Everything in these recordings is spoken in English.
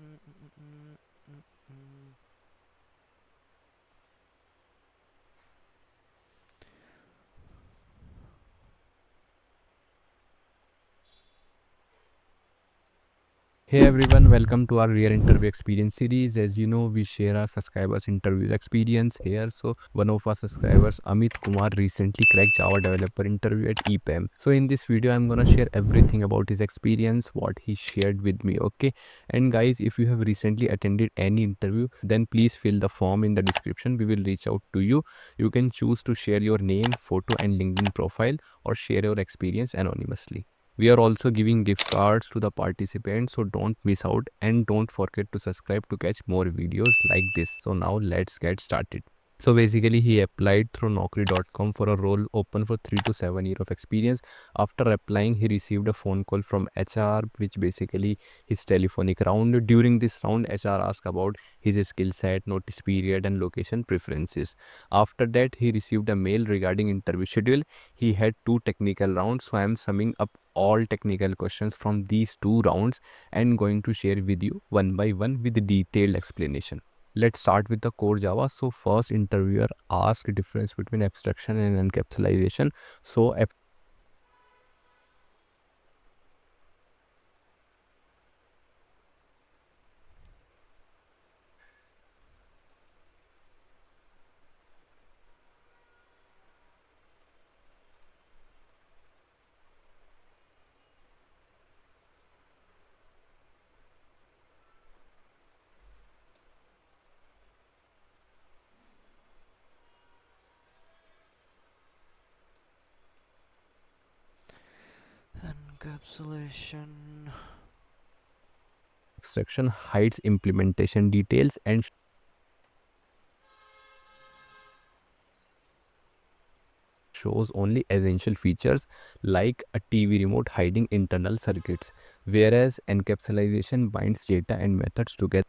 Mm, mm, mm, mm, mm. Hey everyone, welcome to our Real Interview Experience series. As you know, we share our subscribers' interviews experience here. So, one of our subscribers, Amit Kumar, recently cracked Java developer interview at EPAM. So, in this video, I'm gonna share everything about his experience, what he shared with me. Okay, and guys, if you have recently attended any interview, then please fill the form in the description. We will reach out to you. You can choose to share your name, photo, and LinkedIn profile, or share your experience anonymously. We are also giving gift cards to the participants, so don't miss out and don't forget to subscribe to catch more videos like this. So now let's get started. So basically, he applied through Naukri.com for a role open for 3 to 7 years of experience. After applying, he received a phone call from HR, which basically his telephonic round. During this round, HR asked about his skill set, notice period, and location preferences. After that, he received a mail regarding interview schedule. He had two technical rounds, so I am summing up all technical questions from these two rounds and going to share with you one by one with detailed explanation. Let's start with the core Java. So first interviewer asked difference between abstraction and encapsulation. So Encapsulation. abstraction hides implementation details and shows only essential features like a TV remote hiding internal circuits, whereas encapsulation binds data and methods together.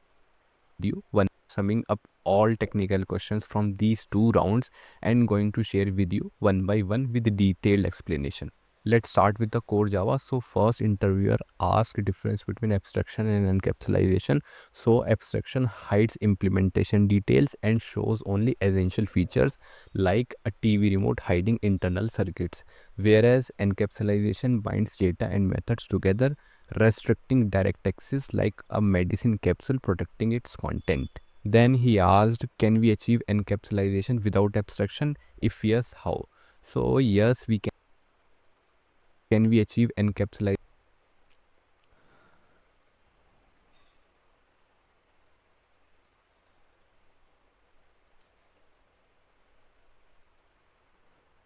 You one summing up all technical questions from these two rounds and going to share with you one by one with detailed explanation. Let's start with the core Java. So first interviewer asked difference between abstraction and encapsulation. So abstraction hides implementation details and shows only essential features like a TV remote hiding internal circuits, whereas encapsulation binds data and methods together, restricting direct access like a medicine capsule protecting its content. Then he asked, can we achieve encapsulation without abstraction? If yes, how? So yes, we can we achieve encapsulation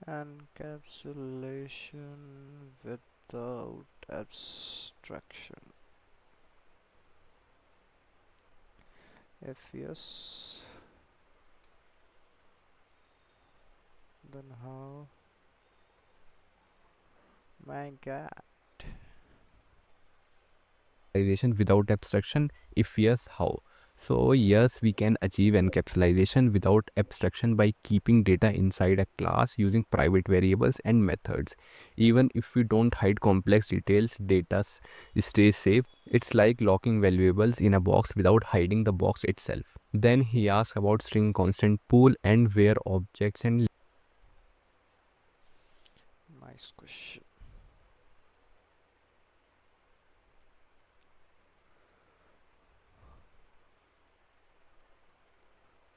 Encapsulation without abstraction. If yes, then how? My god. without abstraction? If yes, how? So yes, we can achieve encapsulation without abstraction by keeping data inside a class using private variables and methods. Even if we don't hide complex details, stays safe. It's like locking valuables in a box without hiding the box itself. Then he asked about string constant pool and where objects and Nice question.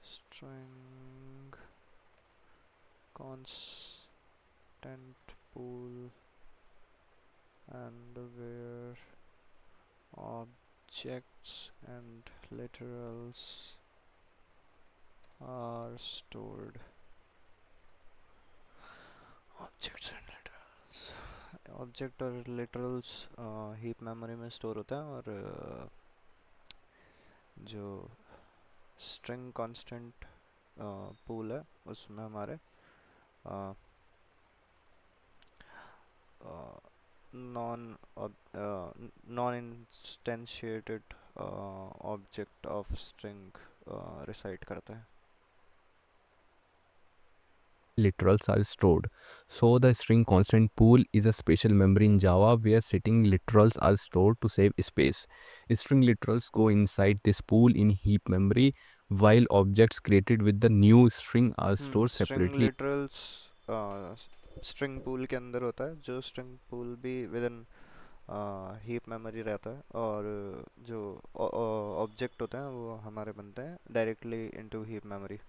String constant pool and where objects and literals are stored. Objects and literals. Object और literals heap memory में store होता है और जो string constant pool है उसमें हमारे non non instantiated object of string reside करता है. literals are stored. So the string constant pool is a special memory in Java where setting literals are stored to save space. String literals go inside this pool in heap memory, while objects created with the new string are stored string separately literals string pool के अंदर होता है, जो string pool भी with in heap memory रहता है, और जो ऑब्जेक्ट होते हैं वो हमारे बनते हैं directly into heap memory.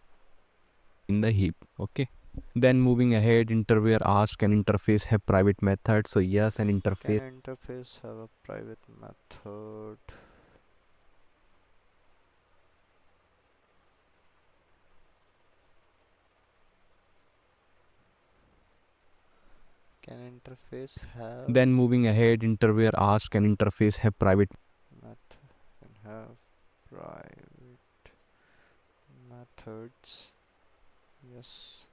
in the heap. Okay. Then moving ahead, interviewer asked, can interface have private methods? So yes, an Can interface interface have a private method? Can interface have Then moving ahead, interviewer asked, can interface have private method? Can have private methods? Yes.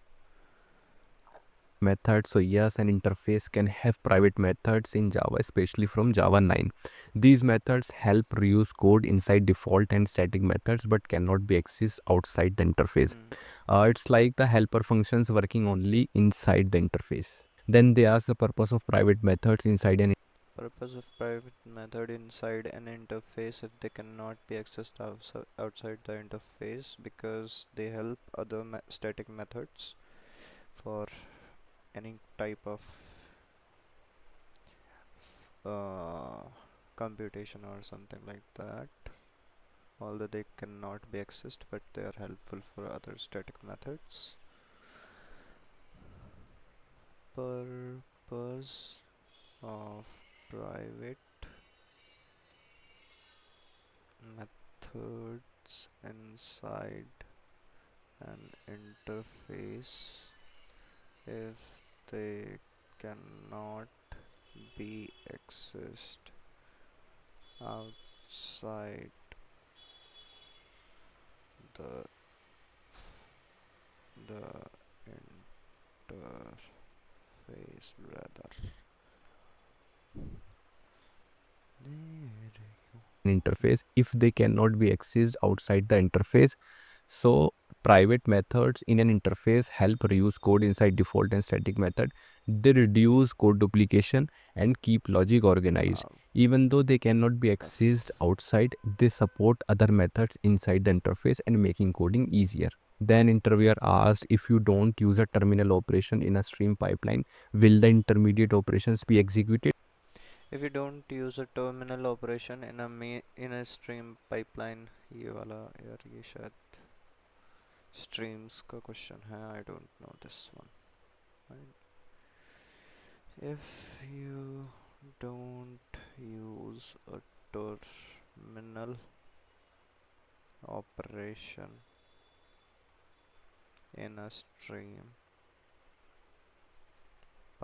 methods? So yes, an interface can have private methods in Java, especially from Java 9. These methods help reuse code inside default and static methods, but cannot be accessed outside the interface. Hmm. It's like the helper functions working only inside the interface. Then they ask the purpose of private methods inside an Purpose of private method inside an interface if they cannot be accessed outside the interface, because they help other static methods for any type of uh, computation or something like that, although they cannot be accessed, but they are helpful for other static methods. Purpose of private methods inside an interface if they cannot be accessed outside the the interface, brother. interface if they cannot be accessed outside the interface. So private methods in an interface help reuse code inside default and static method. They reduce code duplication and keep logic organized. Wow, Even though they cannot be accessed that's outside, they support other methods inside the interface and making coding easier. Then interviewer asked, if you don't use a terminal operation in a stream pipeline, will the intermediate operations be executed? if you don't use a terminal operation in a stream pipeline. ये वाला यार, ये शायद streams का question है. I don't know this one. If you don't use a terminal operation in a stream pipeline, will the intermediate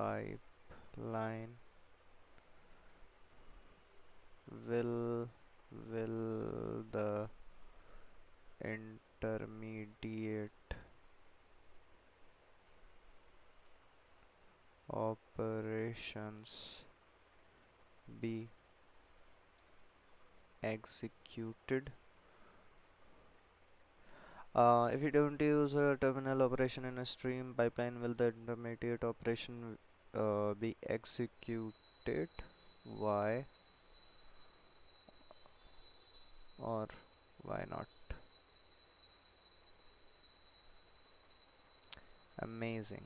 operations be executed? If you don't use a terminal operation in a stream pipeline, will the intermediate operation be executed? Why or why not? Amazing.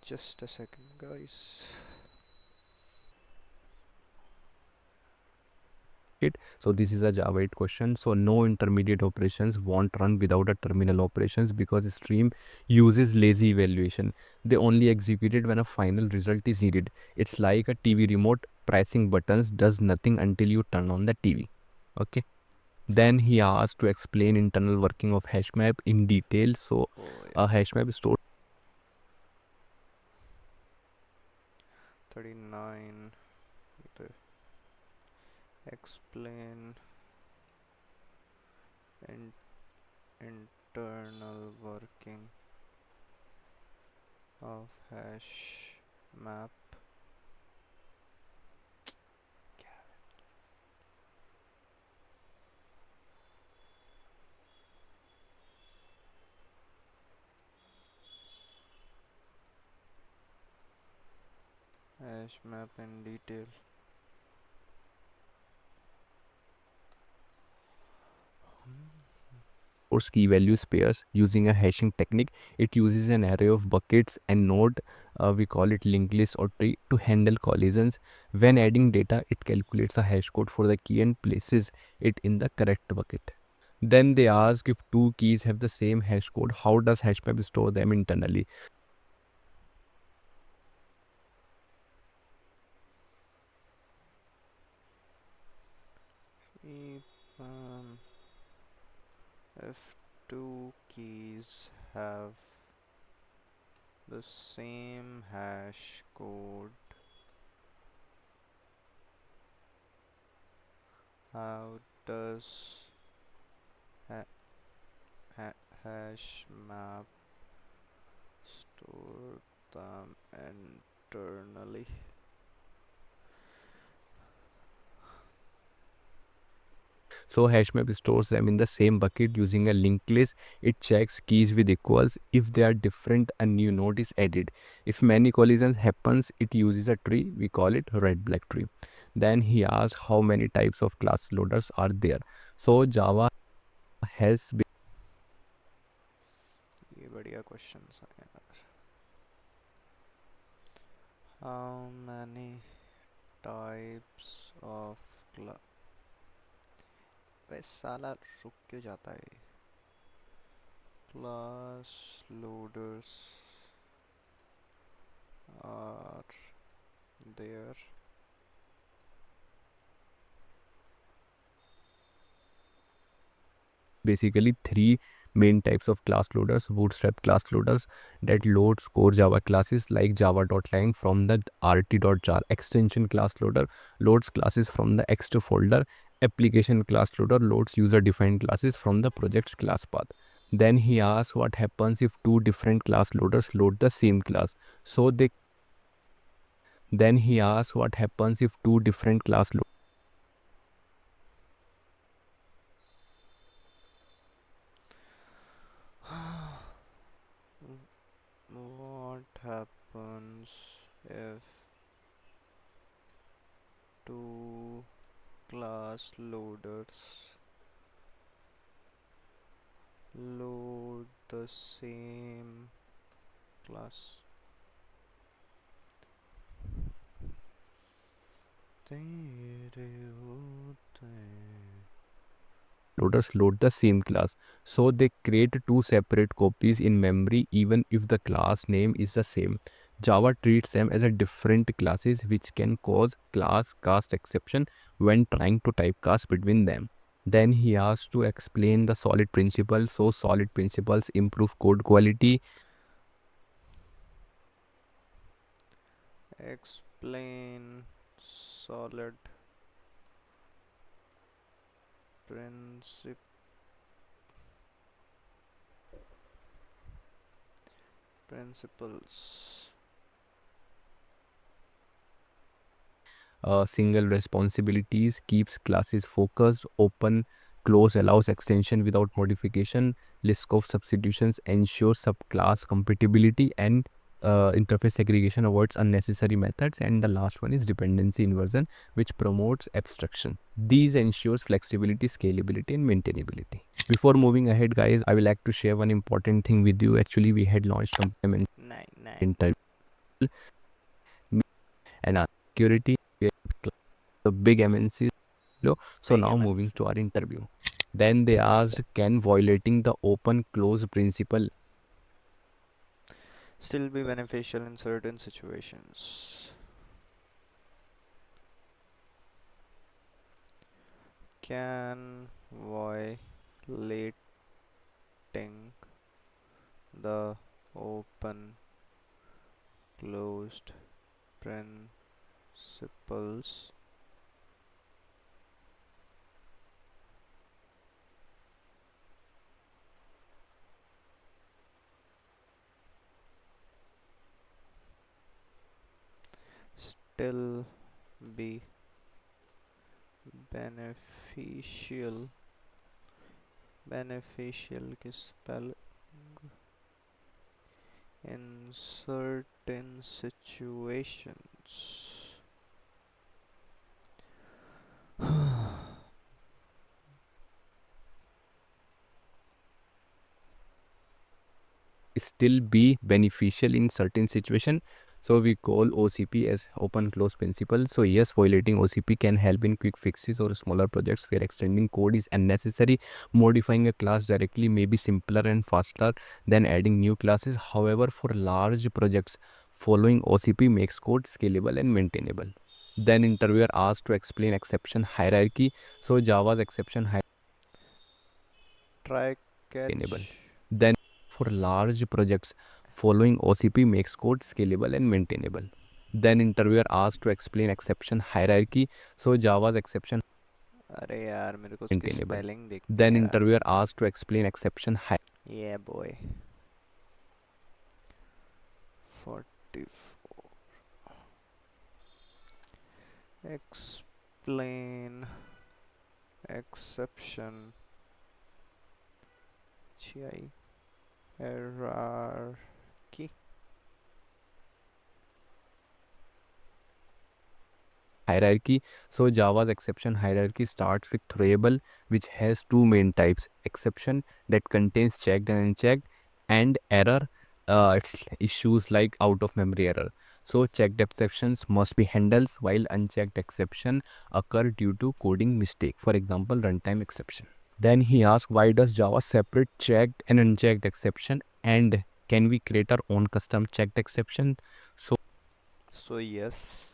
Just a second, guys. So this is a Java 8 question. So no intermediate operations won't run without a terminal operations because stream uses lazy evaluation. They only execute it when a final result is needed. It's like a TV remote. Pressing buttons does nothing until you turn on the TV. Okay. Then he asked to explain internal working of hash map in detail. So Oh a yeah. hash map stored 39. The explain in internal working of hash map. hash map in detail. Stores key values pairs using a hashing technique. It uses an array of buckets and node, we call it linked list or tree, to handle collisions. When adding data, it calculates a hash code for the key and places it in the correct bucket. Then they ask if two keys have the same hash code, how does hashmap store them internally? If, if two keys have the same hash code, how does ha- hash map store them internally? So hashmap stores them in the same bucket using a linked list. It checks keys with equals. If they are different, a new node is added. If many collisions happens, it uses a tree. We call it red black tree. Then he asks how many types of class loaders are there. So Java has ये बढ़िया questions हैं यार. How many types of बे साला रुक क्यों जाता है ये? Class loaders are there. basically three main types of class loaders. Bootstrap class loaders that loads core Java classes like java.lang from the rt.jar. Extension class loader loads classes from the ext folder. Application class loader loads user defined classes from the project's class path. Then he asks what happens if two different class loaders load the same class. So they then he asks what happens if two different class What happens if two class loaders load the same class? तेरे होते loaders load the same class. So they create two separate copies in memory even if the class name is the same. Java treats them as a different classes which can cause class cast exception when trying to typecast between them. Then he asked to explain the solid principles. So solid principles improve code quality. explain solid princip principles. Single responsibilities keeps classes focused. Open close allows extension without modification. List of substitutions ensures subclass compatibility, and interface segregation avoids unnecessary methods. And the last one is dependency inversion, which promotes abstraction. These ensures flexibility, scalability, and maintainability. Before moving ahead, guys, I would like to share one important thing with you. Actually, we had launched complement Nine, nine. interview and security. The big MNCs. So Big now moving MNC. to our interview. Then they asked, can violating the open close principle? Still be beneficial in certain situations. Can violating the open closed principles still be beneficial? Beneficial की spell in certain situations. still be beneficial in certain situation. So we call OCP as open close principle. So yes, violating OCP can help in quick fixes or smaller projects where extending code is unnecessary. Modifying a class directly may be simpler and faster than adding new classes. However, for large projects, following OCP makes code scalable and maintainable. Then interviewer asked to explain exception hierarchy. So Java's exception hierarchy Try maintainable. catch. Then for large projects, following OCP makes code scalable and maintainable. Then interviewer asked to explain exception hierarchy. So Java's exception अरे यार मेरे को उसकी maintainable. Spelling देखनी है Then यार. interviewer asked to explain exception Yeah boy. 44. Explain exception GI hierarchy. hierarchy. So Java's exception hierarchy starts with throwable, which has two main types: exception that contains checked and unchecked, and error. It's issues like out of memory error. So checked exceptions must be handled, while unchecked exception occur due to coding mistake. For example, runtime exception. Then he asked, why does Java separate checked and unchecked exception, and can we create our own custom checked exception? So So yes.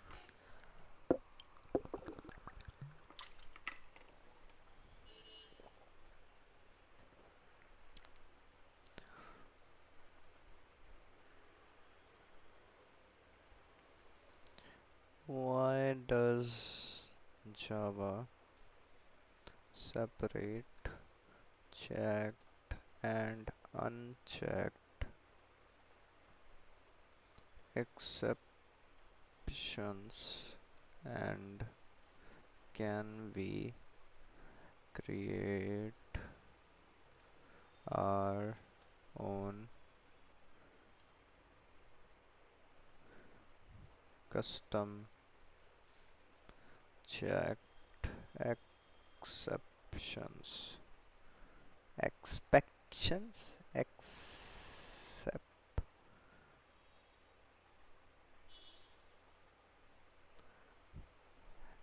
Why does Java separate checked and unchecked exceptions, and can we create our own custom checked exceptions? Expectations?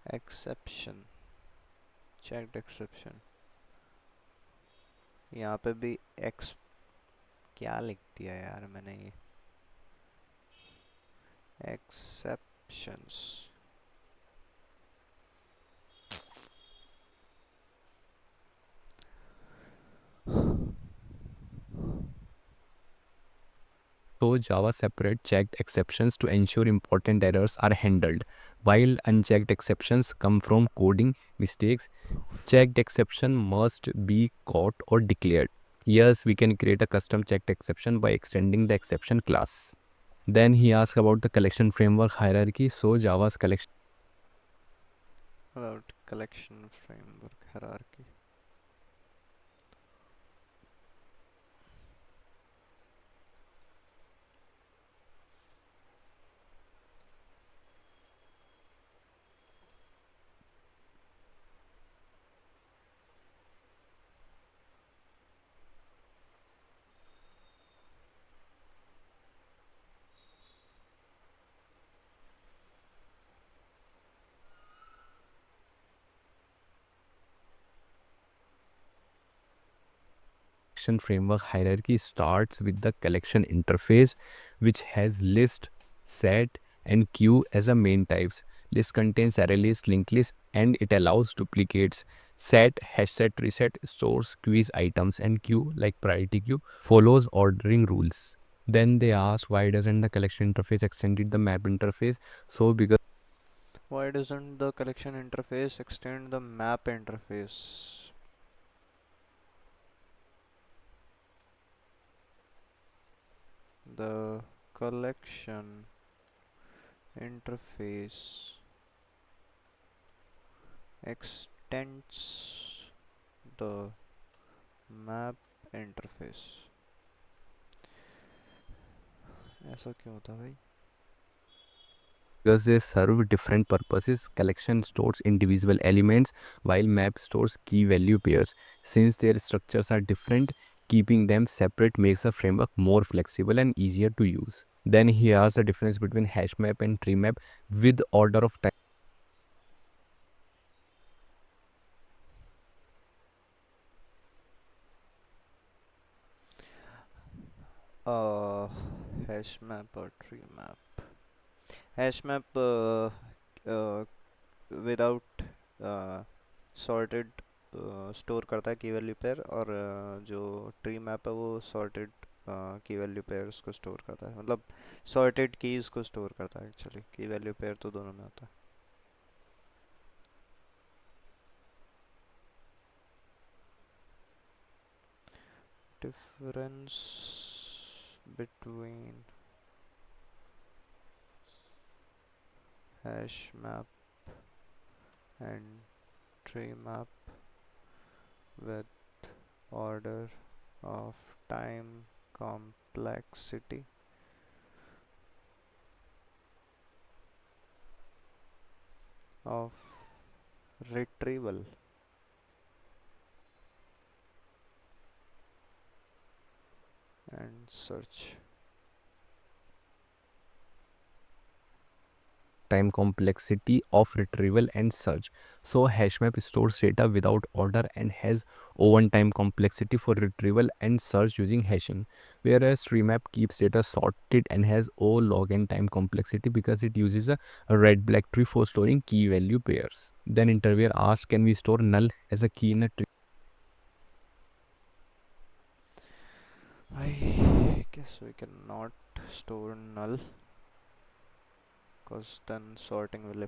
Exception. Checked exception. यहाँ पे भी x क्या लिख दिया यार मैंने ये exceptions. So Java separate checked exceptions to ensure important errors are handled, while unchecked exceptions come from coding mistakes. Checked exception must be caught or declared. Yes, we can create a custom checked exception by extending the exception class. Then he asked about the collection framework hierarchy. So Java's collection About collection framework hierarchy. framework hierarchy starts with the collection interface, which has list, set, and queue as a main types. List contains array list, linked list, and it allows duplicates. Set, hash set, reset, stores quiz items, and queue, like priority queue, follows ordering rules. Then they ask, why doesn't the collection interface extended the map interface? So because Why doesn't the collection interface extend the map interface? The collection interface extends the map interface. ऐसा क्यों होता भाई? because they serve different purposes. Collection stores individual elements while map stores key value pairs. Since their structures are different, keeping them separate makes a framework more flexible and easier to use. Then he has the difference between hash map and tree map with order of time. uh Hash map or tree map? Hash map uh, without sorted store करता है की value pair, और जो tree map है वो sorted की value pairs को store करता है, मतलब सॉर्टेड कीज को स्टोर करता है। एक्चुअली की वैल्यू पेयर तो दोनों में होता है। Difference between hash map and tree map with order of time complexity of retrieval and search. Time complexity of retrieval and search. So hashmap stores data without order and has O1 time complexity for retrieval and search using hashing, whereas treemap keeps data sorted and has O log n time complexity because it uses a red black tree for storing key value pairs. Then interviewer asks, can we store null as a key in a tree? I guess we cannot store null because then sorting will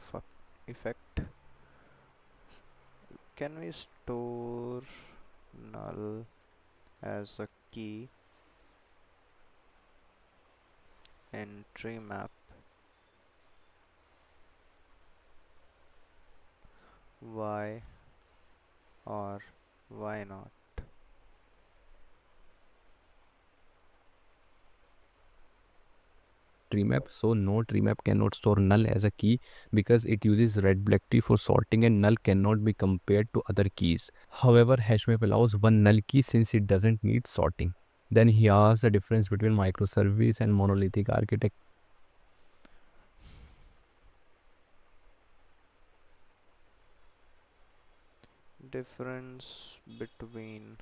effect. Can we store null as a key in tree map? Why or why not? Tree map. So no, tree map cannot store null as a key because it uses red black tree for sorting and null cannot be compared to other keys. However, hashmap allows one null key since it doesn't need sorting. Then he asks the difference between microservice and monolithic architecture. Difference between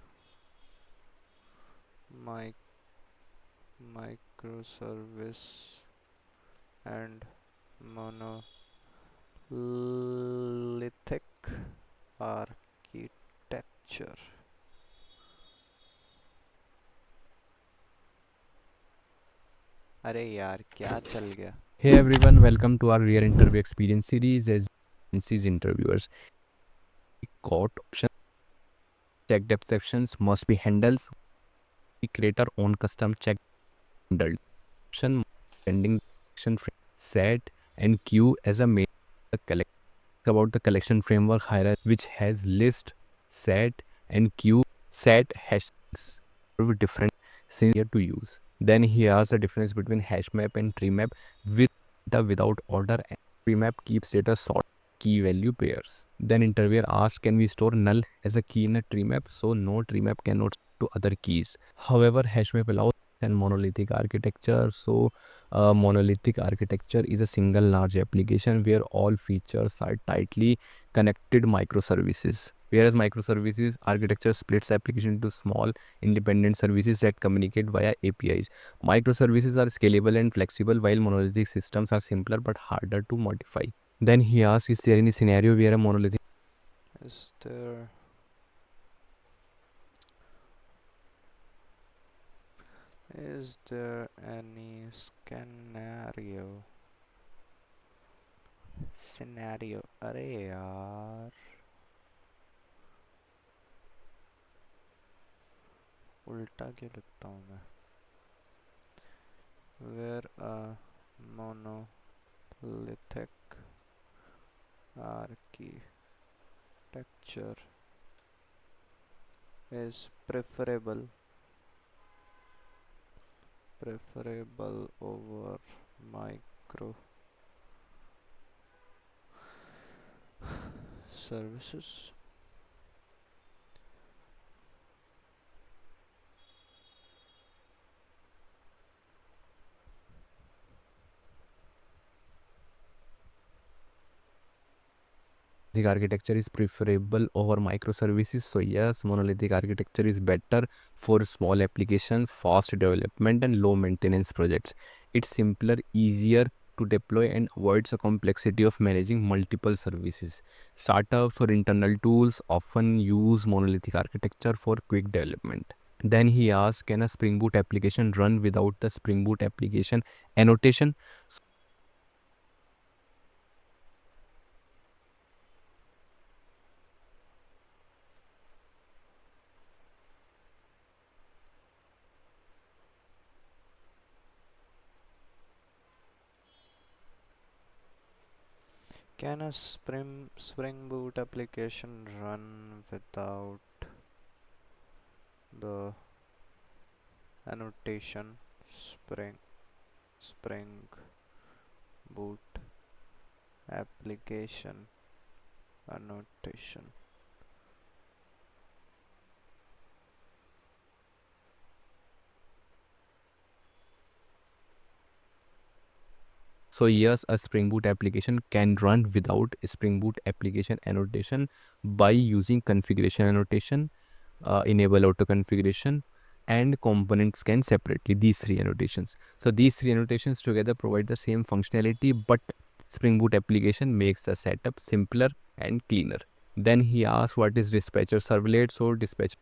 my microservice and monolithic architecture. अरे यार क्या चल गया? Hey everyone, welcome to our real interview experience series as agencies interviewers. Court option checked exceptions must be handled. We create our own custom check handled option pending action frame set and queue as a main about the collection framework hierarchy, which has list, set, and queue. Set hashes are different since here to use. Then he has the difference between hash map and tree map with data without order, and tree map keeps data sort key value pairs. Then interviewer asks, can we store null as a key in a tree map? So no, tree map cannot store to other keys. However, hash map allows and monolithic architecture. So monolithic architecture is a single large application where all features are tightly connected microservices. Whereas microservices architecture splits application into small independent services that communicate via APIs. Microservices are scalable and flexible, while monolithic systems are simpler but harder to modify. Then he asks, is there any scenario where a monolithic Is there is there any scenario? अरे यार उल्टा क्यों लिखता हूँ मैं? Where a monolithic architecture is preferable preferable over micro services. Monolithic architecture is preferable over microservices. So yes, monolithic architecture is better for small applications, fast development, and low maintenance projects. It's simpler, easier to deploy, and avoids the complexity of managing multiple services. Startups or internal tools often use monolithic architecture for quick development. Then he asked, can a Spring Boot application run without the Spring Boot application annotation? Can a Spring Boot application run without the annotation Spring Boot application annotation? So yes, a Spring Boot application can run without Spring Boot application annotation by using configuration annotation, enable auto configuration, and component scan separately. These three annotations. So these three annotations together provide the same functionality, but Spring Boot application makes the setup simpler and cleaner. Then he asked, what is dispatcher servlet? So dispatcher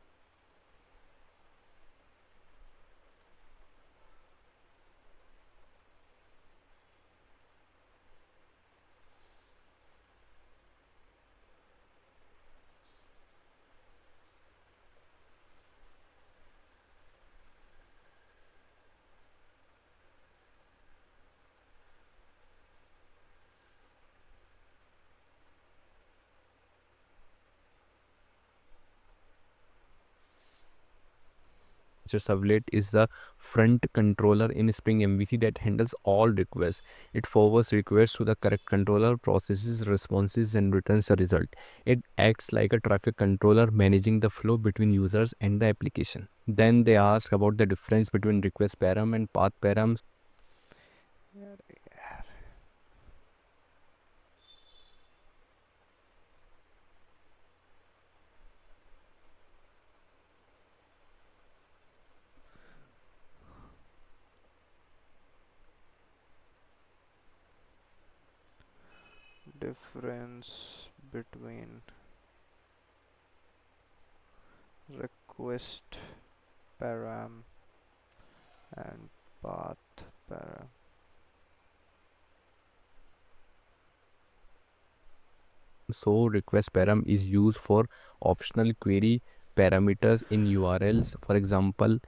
servlet is the front controller in Spring MVC that handles all requests. It forwards requests to the correct controller, processes responses, and returns a result. It acts like a traffic controller, managing the flow between users and the application. Then they ask about the difference between request param and path param. Difference between request param and path param. So request param is used for optional query parameters in URLs. For example,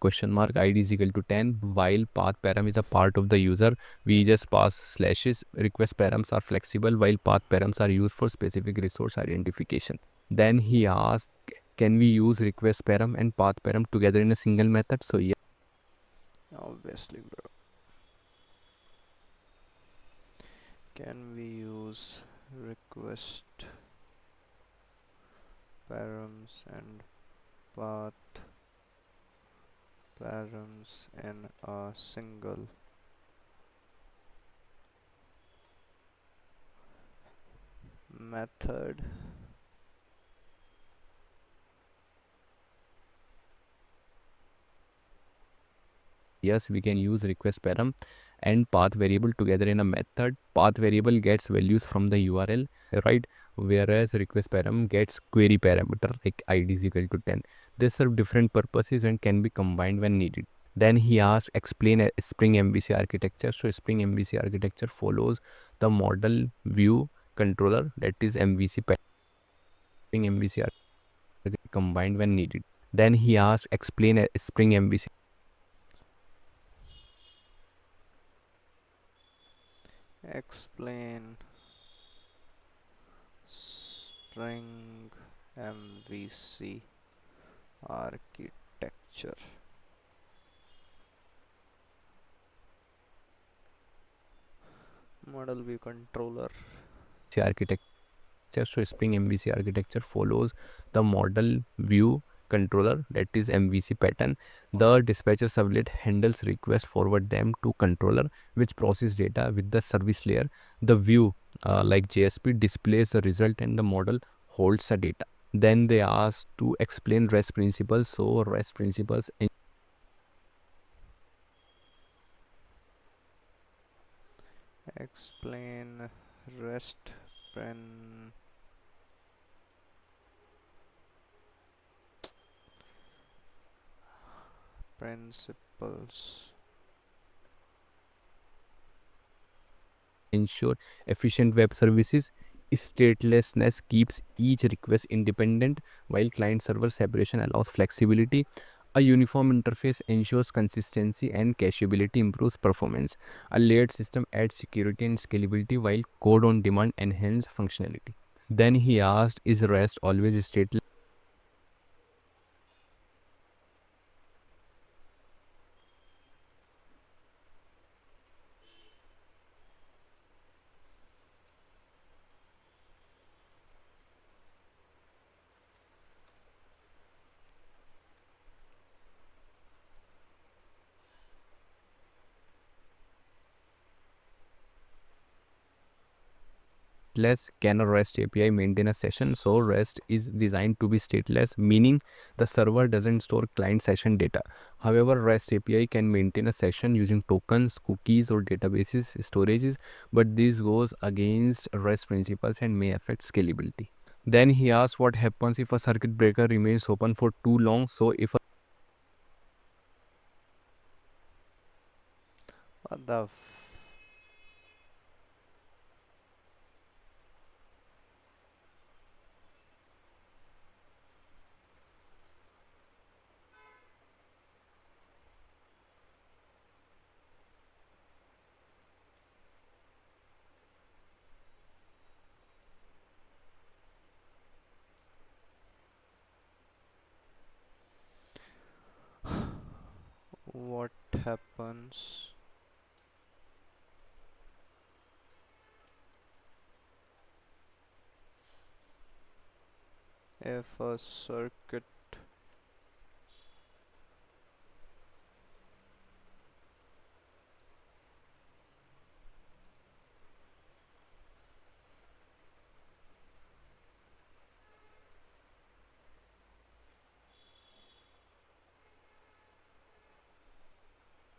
question mark ID is equal to 10, while path param is a part of the user. We just pass slashes. Request params are flexible, while path params are used for specific resource identification. Then he asked, can we use request param and path param together in a single method? So yeah. Obviously, bro. Can we use request params and path params in a single method? Yes, we can use request param and path variable together in a method. Path variable gets values from the URL, right? Whereas request param gets query parameter like ID is equal to 10. They serve different purposes and can be combined when needed. Then he asked, explain a Spring MVC architecture. So Spring MVC architecture follows the model view controller, that is MVC Spring MVC architecture combined when needed. Then he asked, explain a Spring MVC. Explain Spring MVC architecture. Model view controller. architecture. So Spring MVC architecture follows the model view controller, that is MVC pattern. The dispatcher servlet handles request, forward them to controller, which process data with the service layer. The view, like JSP, displays the result and the model holds the data. Then they ask to explain REST principles. So REST principles Explain rest principles. ensure efficient web services. Statelessness keeps each request independent, while client server separation allows flexibility. A uniform interface ensures consistency, and cacheability improves performance. A layered system adds security and scalability, while code on demand enhances functionality. Then he asked, is REST always stateless? Can a REST API maintain a session? So REST is designed to be stateless, meaning the server doesn't store client session data. However, REST API can maintain a session using tokens, cookies, or databases storages, but this goes against REST principles and may affect scalability. Then he asked what happens if a circuit breaker remains open for too long. So if What the what happens if a circuit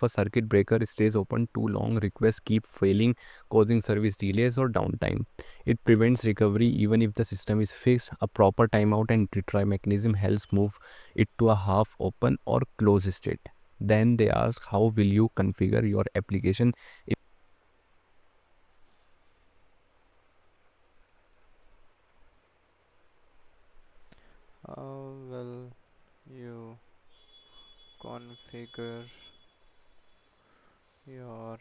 a circuit breaker stays open too long, requests keep failing, causing service delays or downtime. It prevents recovery even if the system is fixed. A proper timeout and retry mechanism helps move it to a half open or closed state. Then they ask, how will you configure your application? how will you configure your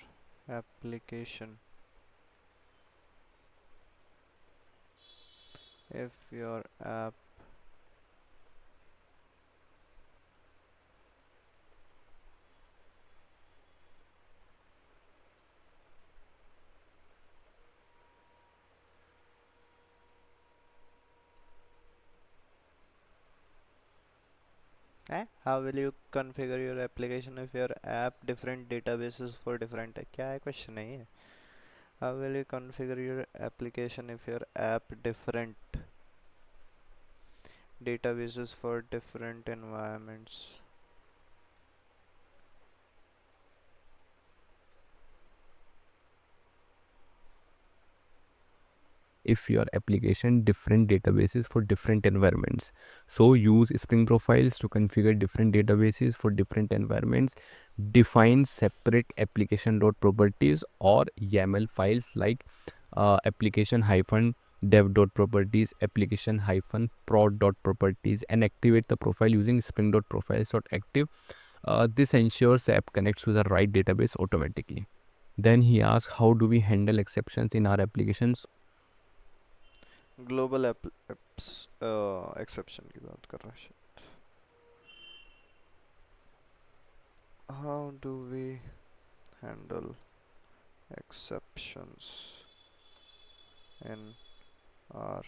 application if your app how will you configure your application if your app different databases for different क्या है question नहीं है how will you configure your application if your app different databases for different environments. If your application different databases for different environments, so use Spring Profiles to configure different databases for different environments. Define separate application dot properties or YAML files like application hyphen dev dot properties, application hyphen prod dot properties, and activate the profile using spring dot profiles dot active. This ensures the app connects to the right database automatically. Then he asks, how do we handle exceptions in our applications? Global apps exception की बात कर रहा है. How do we handle exceptions in our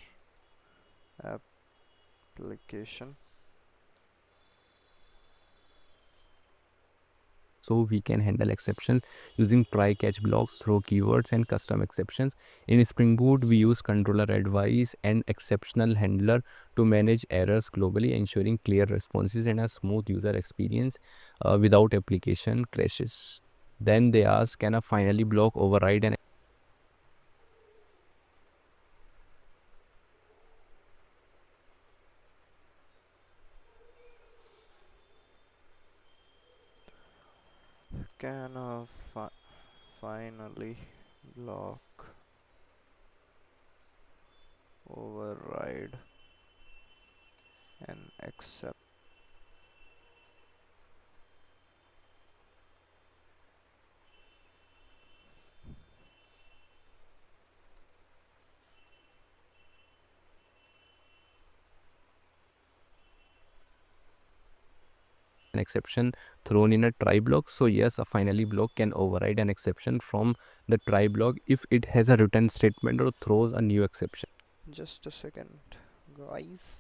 application. So we can handle exceptions using try catch blocks, throw keywords, and custom exceptions. In Spring Boot, we use controller advice and exceptional handler to manage errors globally, ensuring clear responses and a smooth user experience without application crashes. Then they ask, can a finally block override an Can a finally block override and accept? exception thrown in a try block? So yes, a finally block can override an exception from the try block if it has a return statement or throws a new exception. Just a second, guys.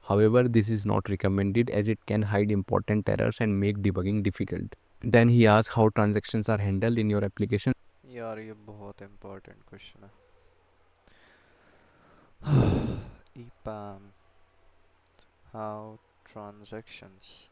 However, this is not recommended as it can hide important errors and make debugging difficult. Then he asks how transactions are handled in your application. यार ये बहुत important question है. EPAM, how transactions.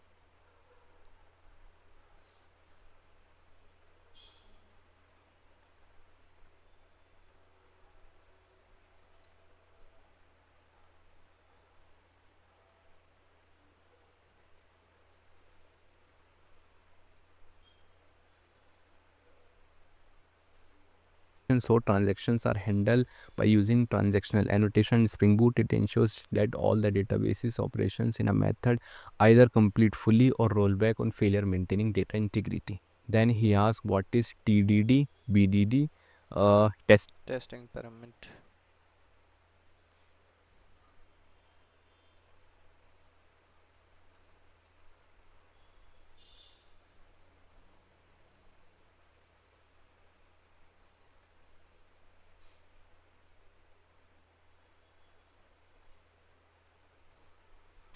So transactions are handled by using transactional annotation in Spring Boot. It ensures that all the databases operations in a method either complete fully or roll back on failure, maintaining data integrity. Then he asks what is TDD, BDD, test. Testing pyramid.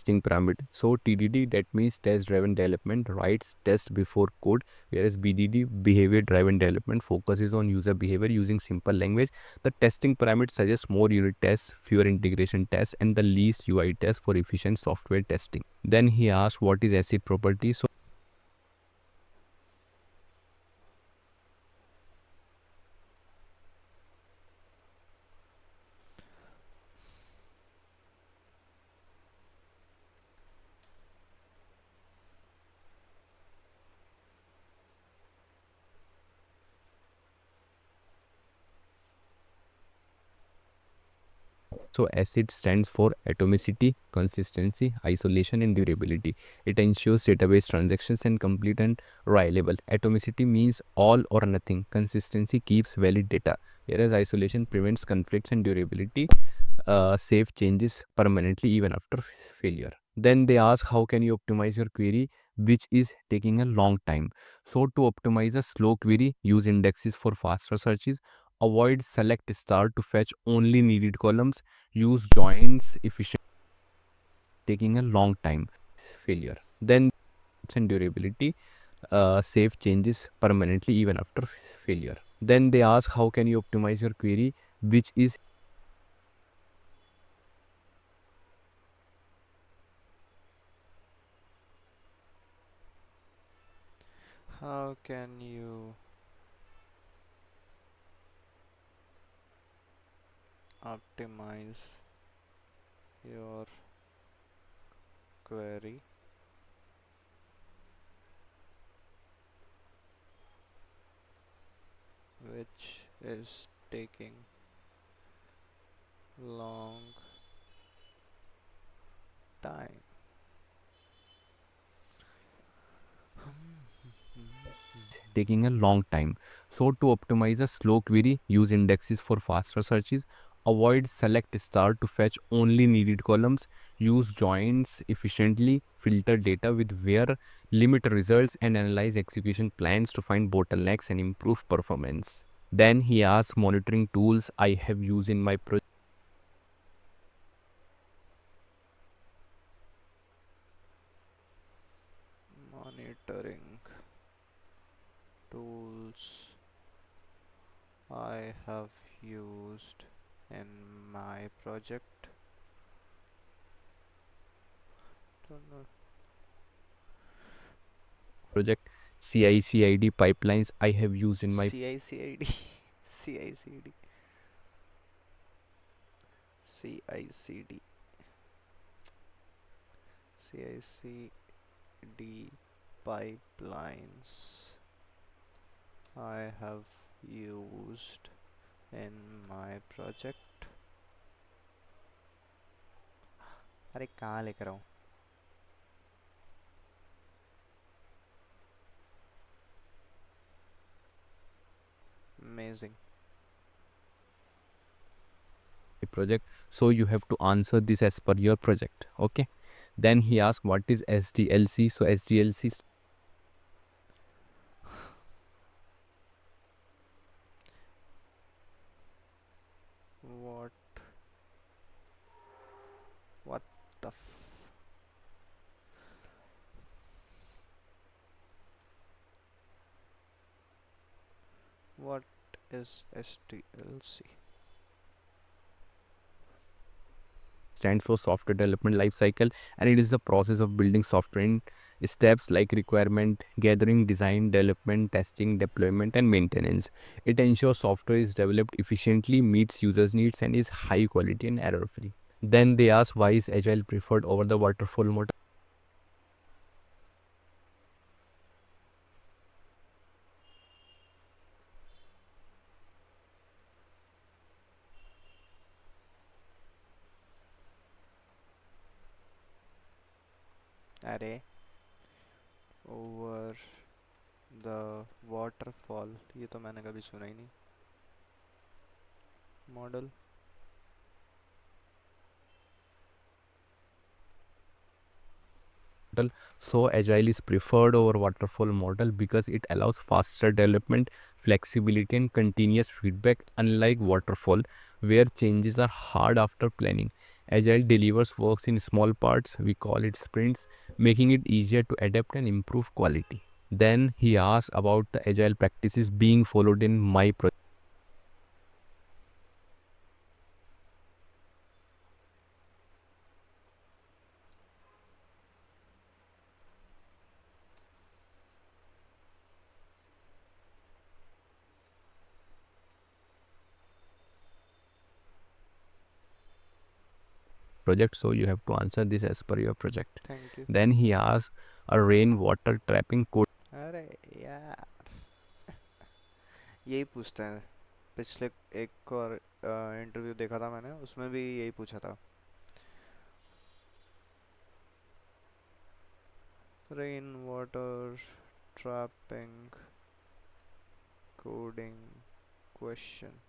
testing pyramid. So TDD, that means test driven development, writes test before code, whereas BDD, behavior driven development, focuses on user behavior using simple language. The testing pyramid suggests more unit tests, fewer integration tests, and the least UI tests for efficient software testing. Then he asked what is acid property. So ACID stands for atomicity, consistency, isolation, and durability. It ensures database transactions and complete and reliable. Atomicity means all or nothing. Consistency keeps valid data, whereas isolation prevents conflicts, and durability save changes permanently even after failure. Then they ask how can you optimize your query which is taking a long time. So to optimize a slow query, use indexes for faster searches, avoid select star to fetch only needed columns, use joins efficient taking a long time failure. Then and durability save changes permanently even after failure. Then they ask how can you optimize your query which is How can you optimize your query which is taking long time? taking a long time. So to optimize a slow query, use indexes for faster searches, avoid select star to fetch only needed columns, use joins efficiently, filter data with where limit results, and analyze execution plans to find bottlenecks and improve performance. Then he asks monitoring tools I have used in my project. Monitoring tools I have used in my project. Don't know. Project CI/CD pipelines I have used in my CICID. CICD. CICD. CICD pipelines I have used in my project. अरे कहाँ लेकर आऊँ? Amazing. project. So you have to answer this as per your project. Okay. Then he asked what is SDLC. So SDLC What? What the What is SDLC? stands for software development lifecycle, and it is the process of building software in steps like requirement gathering, design, development, testing, deployment, and maintenance. It ensures software is developed efficiently, meets users' needs, and is high quality and error free. Then they ask why is agile preferred over the waterfall model. अरे over the waterfall, ये तो मैंने कभी सुना ही नहीं. Model. So agile is preferred over waterfall model because it allows faster development, flexibility, and continuous feedback, unlike waterfall where changes are hard after planning. Agile delivers works in small parts, we call it sprints, making it easier to adapt and improve quality. Then he asked about the agile practices being followed in my project, so you have to answer this as per your project. Thank you. Then he asked a rainwater trapping अरे यार, यही पूछते हैं। पिछले एक और interview देखा था मैंने, उसमें भी यही पूछा था। Rain water trapping coding question.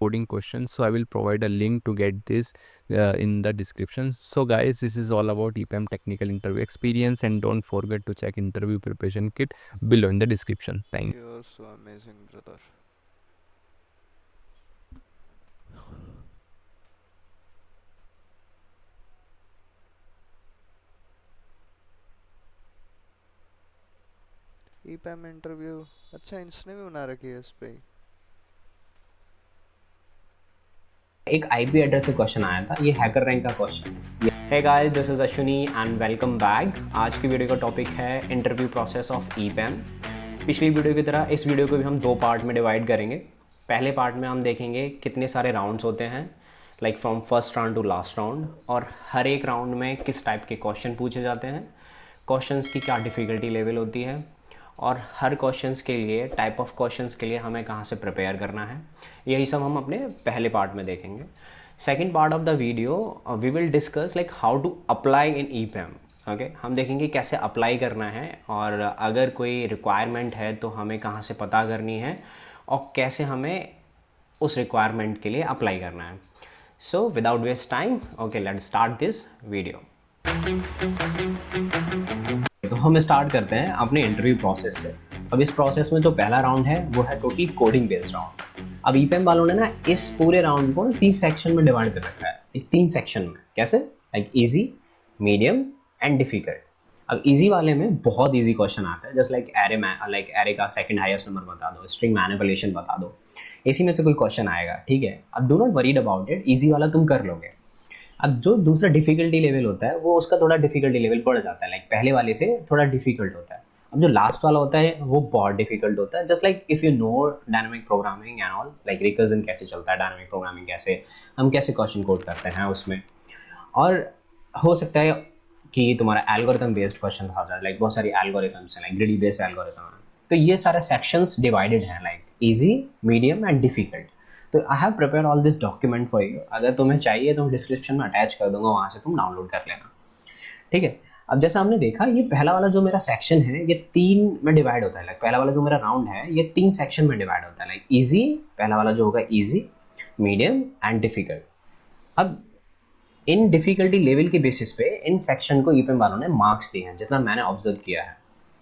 coding questions, so I will provide a link to get this in the description. So guys, this is all about EPAM technical interview experience, and don't forget to check interview preparation kit below in the description. Thank you. You are so amazing brother. EPAM interview अच्छा, इसने भी बना रखी है इस पे। एक IP address से क्वेश्चन आया था, ये हैकर रैंक का क्वेश्चन है। Hey guys, this is Ashwini and welcome back. आज की वीडियो का टॉपिक है इंटरव्यू प्रोसेस ऑफ ईपैम। पिछली वीडियो की तरह इस वीडियो को भी हम दो पार्ट में डिवाइड करेंगे। पहले पार्ट में हम देखेंगे कितने सारे राउंड्स होते हैं, like from first round to last round, और हर एक राउंड में किस टाइप के क्वेश्चन पूछे जाते हैं, क्वेश्चंस की क्या डिफ़िकल्टी लेवल होती है, और हर क्वेश्चंस के लिए, टाइप ऑफ क्वेश्चंस के लिए हमें कहाँ से प्रिपेयर करना है। यही सब हम अपने पहले पार्ट में देखेंगे। Second part of the video we will discuss like how to apply in EPAM. Okay, हम देखेंगे कैसे अप्लाई करना है, और अगर कोई रिक्वायरमेंट है तो हमें कहाँ से पता करनी है, और कैसे हमें उस रिक्वायरमेंट के लिए अप्लाई करना है। So without waste time, okay, let's start this video. तो हम स्टार्ट करते हैं अपने इंटरव्यू प्रोसेस से। अब इस प्रोसेस में जो पहला राउंड है वो है टोटली कोडिंग बेस्ड राउंड। अब ईपीएम वालों ने ना इस पूरे राउंड को 3 सेक्शन में डिवाइड कर रखा है। 3 सेक्शन में कैसे, like easy, medium and difficult. अब इजी वाले में बहुत इजी क्वेश्चन आता है, जस्ट लाइक एरे का सेकंड हाईएस्ट नंबर बता दो, स्ट्रिंग मैनिपुलेशन बता दो, इसी में से कोई क्वेश्चन आएगा। ठीक है, अब do not worried about it, easy वाला तुम कर लोगे। अब जो दूसरा डिफिकल्टी लेवल होता है वो उसका थोड़ा डिफिकल्टी लेवल बढ़ जाता है, लाइक पहले वाले से थोड़ा डिफिकल्ट होता है। अब जो लास्ट वाला होता है वो बहुत डिफिकल्ट होता है, just like if you know dynamic programming and all, like recursion कैसे चलता है, डायनामिक प्रोग्रामिंग कैसे, हम कैसे क्वेश्चन कोड करते हैं उसमें। और हो सकता है कि तुम्हारा एल्गोरिथम बेस्ड क्वेश्चन आ जाए, लाइक बहुत सारी एल्गोरिथम्स हैं, लाइक ग्रिडी बेस्ड एल्गोरिथम है। तो ये सारे सेक्शंस डिवाइडेड हैं, like easy, medium and difficult. तो I have prepare all this document for you. अगर तुम्हें चाहिए तो डिस्क्रिप्शन में अटैच कर दूंगा, वहाँ से तुम डाउनलोड कर लेना। ठीक है, अब जैसा हमने देखा, ये पहला वाला जो मेरा सेक्शन है ये 3 में डिवाइड होता है। लाइक पहला वाला जो मेरा राउंड है ये 3 सेक्शन में डिवाइड होता है, लाइक इजी, पहला वाला जो होगा इजी, मीडियम एंड डिफिकल्ट। अब इन डिफिकल्टी लेवल के बेसिस पे इन सेक्शन को ईपीएम वालों ने मार्क्स दिए हैं, जितना मैंने ऑब्जर्व किया है।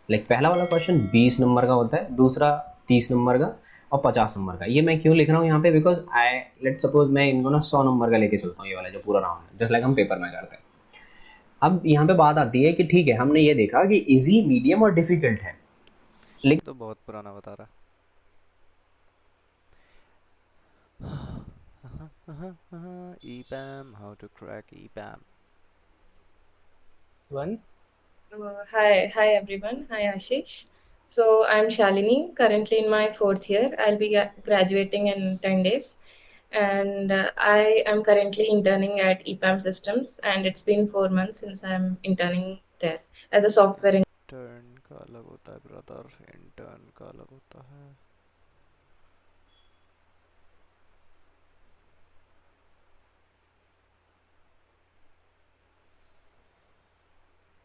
लाइक पहला वाला क्वेश्चन 20 नंबर का होता है, दूसरा 30 नंबर का, और 50 नंबर का। ये मैं क्यों लिख रहा हूँ यहाँ पे, बिकॉज आई लेट सपोज मैं इनको ना 100 नंबर का लेके चलता हूँ, ये वाला जो पूरा राउंड है, जस्ट लाइक हम पेपर में करते हैं। अब यहाँ पे बात आती है कि ठीक है, हमने ये देखा कि इजी, मीडियम और डिफिकल्ट है, लेकिन तो बहुत पुराना बता रहा। EPAM, how to crack EPAM. once Hi everyone. Hi Ashish. So I'm Shalini, currently in my 4th year. I'll be graduating in 10 days, and I am currently interning at EPAM Systems, and it's been 4 months since I'm interning there as a software engineer. Intern का अलग होता है brother, intern का अलग होता है।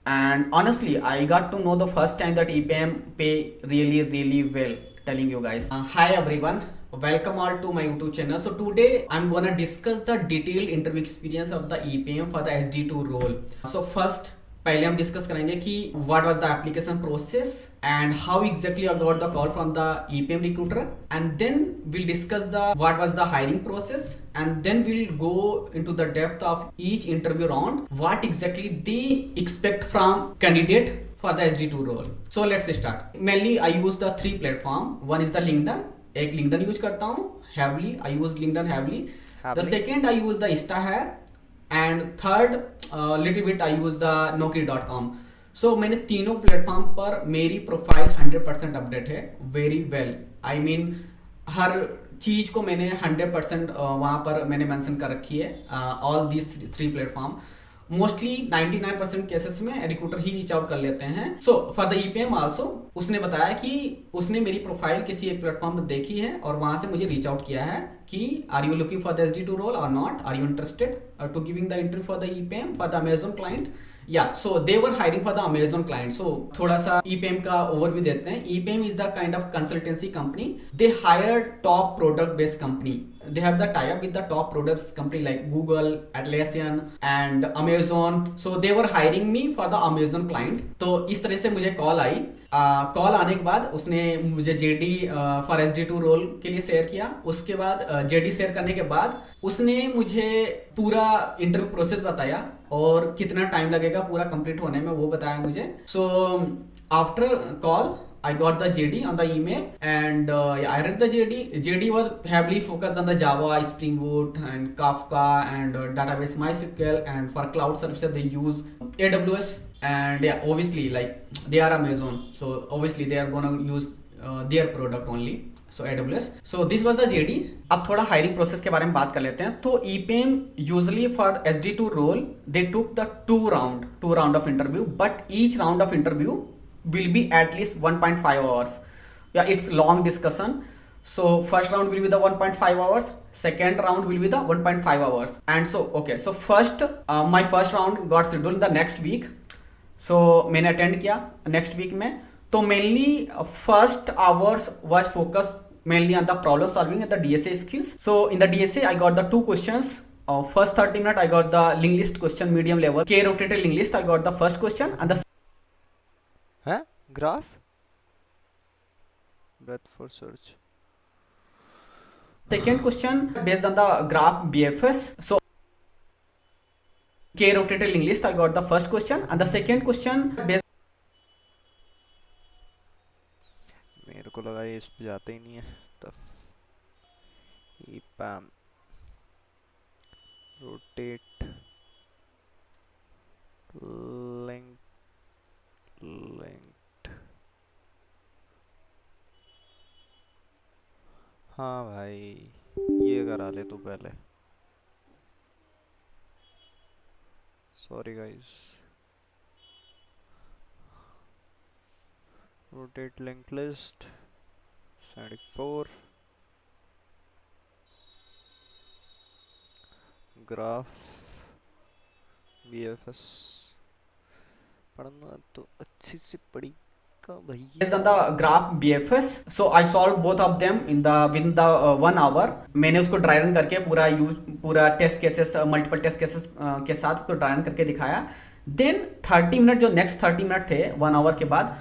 And honestly, I got to know the first time that EPM pay really well, telling you guys. Hi everyone, welcome all to my YouTube channel. So today I'm gonna discuss the detailed interview experience of the EPM for the SD2 role. So first, पहले हम discuss करेंगे कि what was the application process and how exactly I got the call from the EPM recruiter and then we'll discuss the what was the hiring process and then we'll go into the depth of each interview round what exactly they expect from candidate for the SD2 role. So let's start. Mainly I use the three platform. One is the LinkedIn. एक LinkedIn use करता हूँ heavily. I use LinkedIn heavily. The second I use the InstaHire and third little bit I use the Naukri.com. So मैंने तीनों platform पर मेरी profile 100% update है. Very well I mean हर चीज को मैंने 100% वहां पर मैंने मेंशन कर रखी है. All these three platform mostly 99% cases में रिक्रूटर ही रीच आउट कर लेते हैं. So for the EPM also उसने बताया कि उसने मेरी प्रोफाइल किसी एक प्लेटफॉर्म पर देखी है और वहां से मुझे रीच आउट किया है कि are you looking for the SD2 role और not, are you interested to giving the interview for the EPAM for the Amazon client. या so they were hiring for the Amazon client. So थोड़ा सा EPAM का overview देते हैं. EPAM is the kind of consultancy company. They hire top product based company. They have the tie up with the top products company like Google, Atlassian and Amazon. So they were hiring me for the Amazon client. तो इस तरह से मुझे call आई. Call आने के बाद उसने मुझे JD फॉर SD2 रोल के लिए शेयर किया. उसके बाद JD शेयर करने के बाद उसने मुझे पूरा इंटरव्यू प्रोसेस बताया और कितना टाइम लगेगा पूरा कंप्लीट होने में वो बताया मुझे. So after call I got the JD on the email and yeah, I read the JD. JD was heavily focused on the Java, Spring Boot and Kafka and database MySQL, and for cloud services they use AWS. And yeah, obviously like they are Amazon, so obviously they are gonna use their product only. So AWS. So this was the JD. अब थोड़ा hiring process के बारे में बात कर लेते हैं. तो EPM usually for SD2 role they took the two round of interview, but each round of interview will be at least 1.5 hours. Yeah, it's long discussion. So first round will be the 1.5 hours, second round will be the 1.5 hours. And so okay, so first my first round got scheduled the next week. So मैंने attend किया next week में. तो mainly first hours was focused mainly on the problem solving and the DSA skills. So in the DSA I got the two questions. First 30 minutes I got the link list question medium level. K rotated link list I got the first question and the है graph breadth for search. second question based on the graph BFS. So K rotated link list I got the first question and the second question based. मेरे को लगा ये इस पे जाते ही नहीं है. तब EPAM rotate linked हाँ भाई ये करा ले तू पहले. Sorry guys. rotate linked list 74 graph BFS. पढ़ना तो अच्छी से पढ़ी का भाई. based on the graph BFS. So I solved both of them within the 1 hour. मैंने उसको ड्राई रन करके पूरा test cases multiple test cases के साथ उसको ड्राई रन करके दिखाया. देन 30 मिनट जो नेक्स्ट 30 मिनट थे 1 आवर के बाद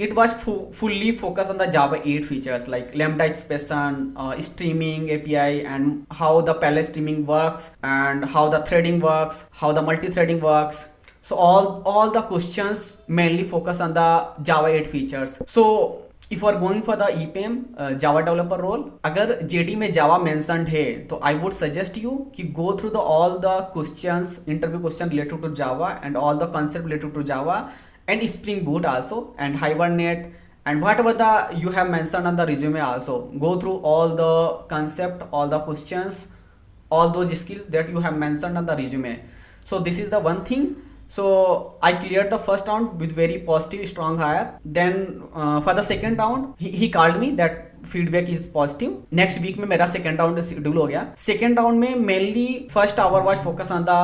it was fully focused on the Java 8 features like lambda expression, streaming API, and how the parallel streaming works, and how the threading works, how the multi-threading works. So all the questions mainly focus on the Java 8 features. So if you are going for the EPM Java developer role, अगर JD में Java mentioned है तो I would suggest you कि go through all the questions, interview question related to Java and all the concept related to Java and Spring Boot also and Hibernate and whatever you have mentioned on the resume also. Go through all the concept, all the questions, all those skills that you have mentioned on the resume. So this is the one thing. So I cleared the first round with very positive strong hire. Then for the second round he called me that feedback is positive. Next week में मेरा second round schedule हो गया. Second round में mainly first hour was focus on the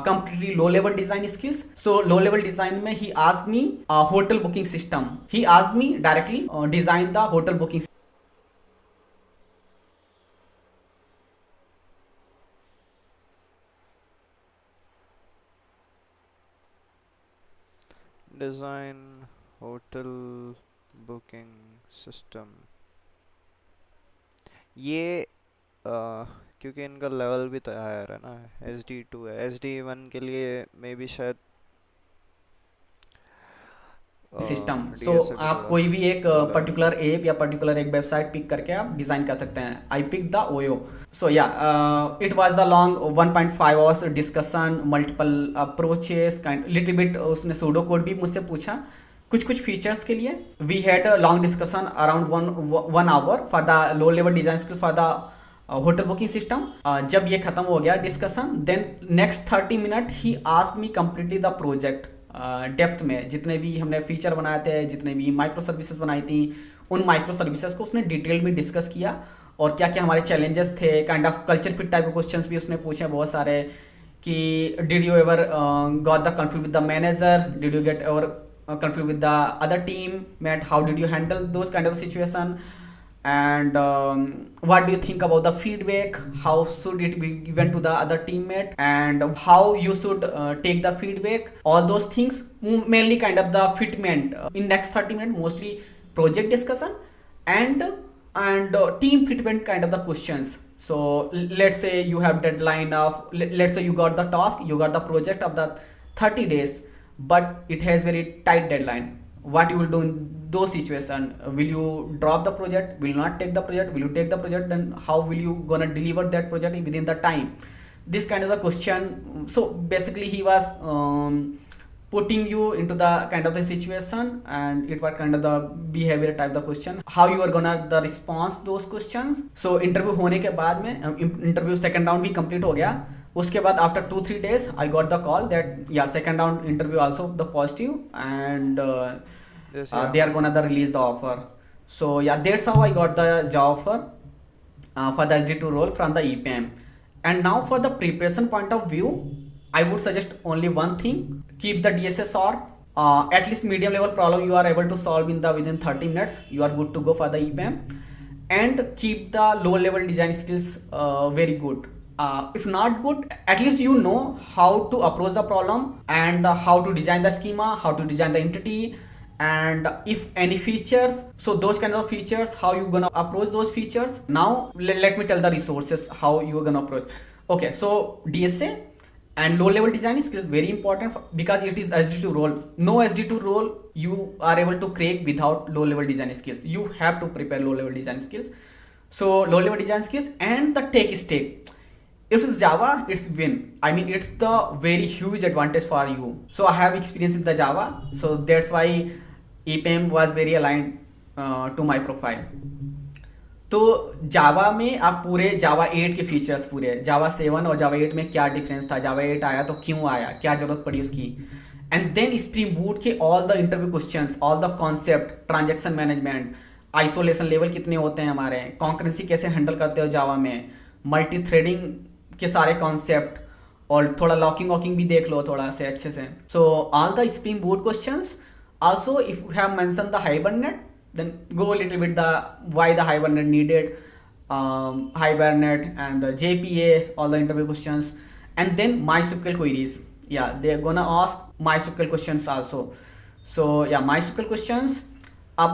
completely low level design skills. So low level design में he asked me hotel booking system. He asked me directly design the hotel booking system. Design hotel booking system, ये क्योंकि इनका level भी तो higher है ना, SD2 है, SD1 के लिए मे बी शायद सिस्टम। सो DSA भी आप थोड़ा कोई भी एक ज़्यादा है। पर्टिकुलर ऐप या पर्टिकुलर एक वेबसाइट पिक करके आप डिजाइन कर सकते हैं। I pick the OYO. So या it was the long 1.5 hours discussion, multiple approaches, kind little bit उसने सूडो कोड भी मुझसे पूछा कुछ फीचर्स के लिए। We had a long discussion around one hour for the low level design skill for the hotel booking system. जब ये खत्म हो गया discussion, then next 30 minute he ask me completely the project depth में। जितने भी हमने फीचर बनाए थे, जितने भी माइक्रो सर्विसेज बनाई थी, उन माइक्रो सर्विसेज को उसने डिटेल में डिस्कस किया और क्या क्या हमारे चैलेंजेस थे। Kind of culture fit type के क्वेश्चंस भी उसने पूछे बहुत सारे कि did you ever got the conflict with the manager, did you get ever conflict with the other team mate, how did you handle those kind of situation, and what do you think about the feedback, how should it be given to the other teammate, and how you should take the feedback, all those things. Mainly kind of the fitment in next 30 minutes, mostly project discussion and team fitment kind of the questions. So let's say you have deadline of, let's say you got the task, you got the project of the 30 days, but it has very tight deadline. What you will do in those situation? Will you drop the project, will you not take the project, will you take the project, then how will you gonna deliver that project within the time? This kind of the question. So basically he was putting you into the kind of the situation, and it was kind of the behavior type the question, how you are gonna the response those questions. So interview होने के बाद में interview second round भी complete हो गया। उसके बाद after 2-3 days I got the call that yeah, second round interview also the positive, and Yes, they are gonna the release the offer. So yeah, that's how I got the job offer for the SD2 role from the EPM. And now for the preparation point of view, I would suggest only one thing: keep the DSA short. At least medium level problem you are able to solve in the within 30 minutes. You are good to go for the EPM, and keep the low level design skills very good. If not good, at least you know how to approach the problem, and how to design the schema, how to design the entity, and if any features, so those kinds of features, how you gonna approach those features. Now let me tell the resources how you are gonna approach. Okay, so DSA and low level design skills very important because it is SD2 role. No SD2 role you are able to crack without low level design skills. You have to prepare low level design skills. So low level design skills and the tech stack. If it's Java, it's win. I mean, it's the very huge advantage for you. So I have experience in the Java, so that's why EPM was very aligned to my profile. तो जावा में आप पूरे जावा 8 के features, पूरे जावा 7 और जावा 8 में क्या difference था, जावा 8 आया तो क्यों आया, क्या जरूरत पड़ी उसकी, एंड देन स्प्रिंग बूट के all the interview questions, all the concept, transaction management, isolation level कितने होते हैं हमारे, कॉन्करेंसी कैसे हैंडल करते हो जावा में, मल्टी थ्रेडिंग के सारे कॉन्सेप्ट, और थोड़ा लॉकिंग वॉकिंग भी देख लो थोड़ा से अच्छे से. So all the spring boot questions. Also, if you have mentioned the Hibernate, then go a little bit the why the Hibernate needed, Hibernate and the JPA, all the interview questions, and then MySQL queries. Yeah, they're gonna ask MySQL questions also. So yeah, MySQL questions.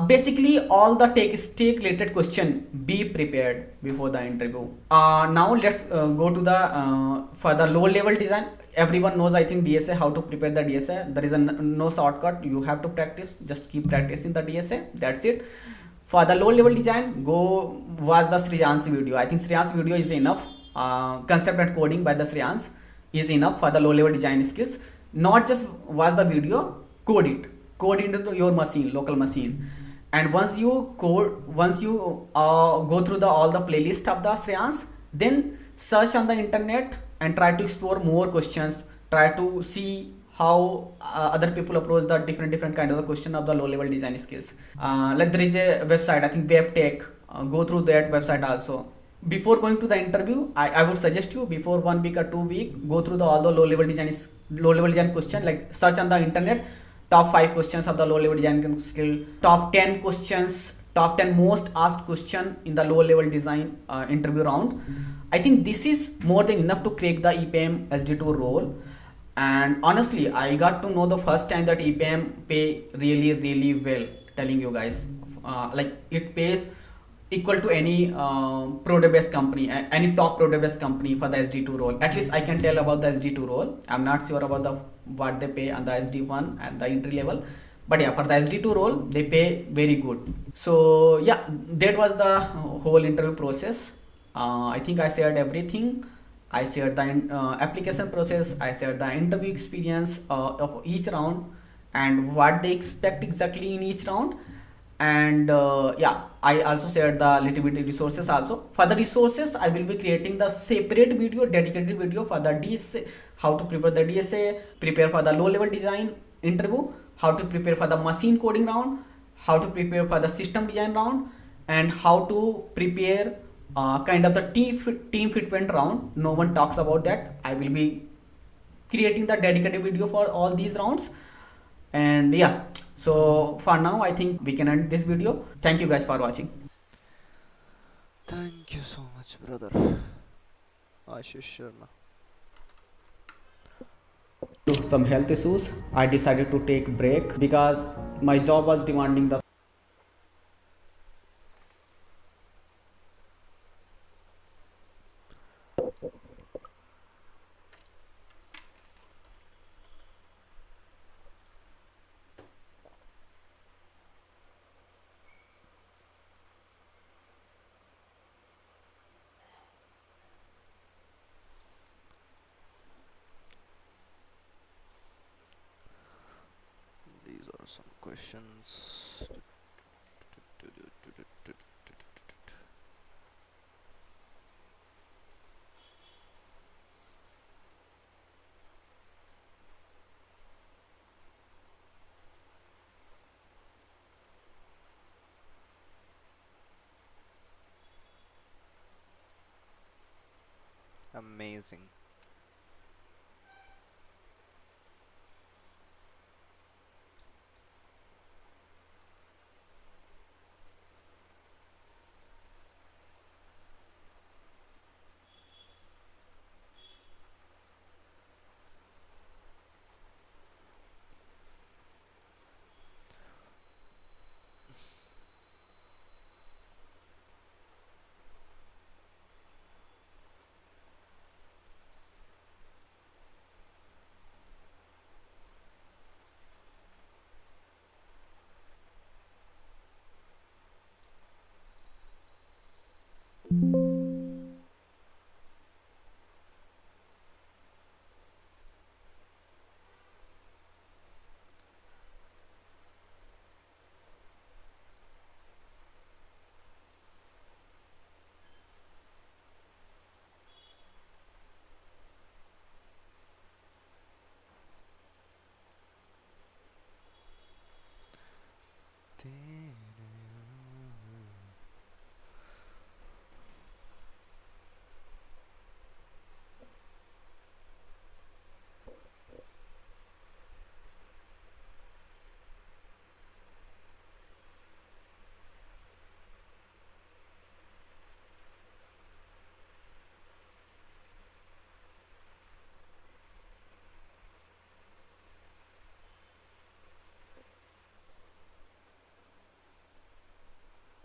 Basically, all the tech stack related question, be prepared before the interview. Now let's go to the for the low level design. Everyone knows, I think, DSA, how to prepare the DSA. There is no shortcut. You have to practice. Just keep practicing the DSA. That's it. For the low level design, go watch the Sriyan's video. I think Sriyan's video is enough. Concept and coding by the Sriyan's is enough for the low level design skills. Not just watch the video, code it. Code into your machine, local machine. And once you code, once you go through all the playlist of the Sriyan's, then search on the internet and try to explore more questions. Try to see how other people approach the different kind of the question of the low level design skills. Like there is a website, I think WebTech. Go through that website also. Before going to the interview, I would suggest you, before 1 week or 2 weeks, go through all the low level design question. Like search on the internet top 5 questions of the low level design skill, top 10 questions, top 10 most asked question in the low level design interview round. I think this is more than enough to crack the EPM SD2 role. And honestly, I got to know the first time that EPM pay really really well. Telling you guys, like it pays equal to any pro database company, any top pro database company for the SD2 role. At least I can tell about the SD2 role. I'm not sure about the what they pay on the SD1 and the entry level, but yeah, for the SD2 role they pay very good. So yeah, that was the whole interview process. I think I shared everything. I shared the application process. I shared the interview experience of each round and what they expect exactly in each round. And yeah, I also shared the little bit resources also. For the resources, I will be creating the separate video, dedicated video for the DSA, how to prepare the DSA, prepare for the low level design interview, how to prepare for the machine coding round, how to prepare for the system design round, and how to prepare kind of the team fitment round. No one talks about that. I will be creating the dedicated video for all these rounds. And yeah, so for now I think we can end this video. Thank you guys for watching. Thank you so much, brother. Ashish Sharma. To some health issues, I decided to take break because my job was demanding the These are some questions. Amazing.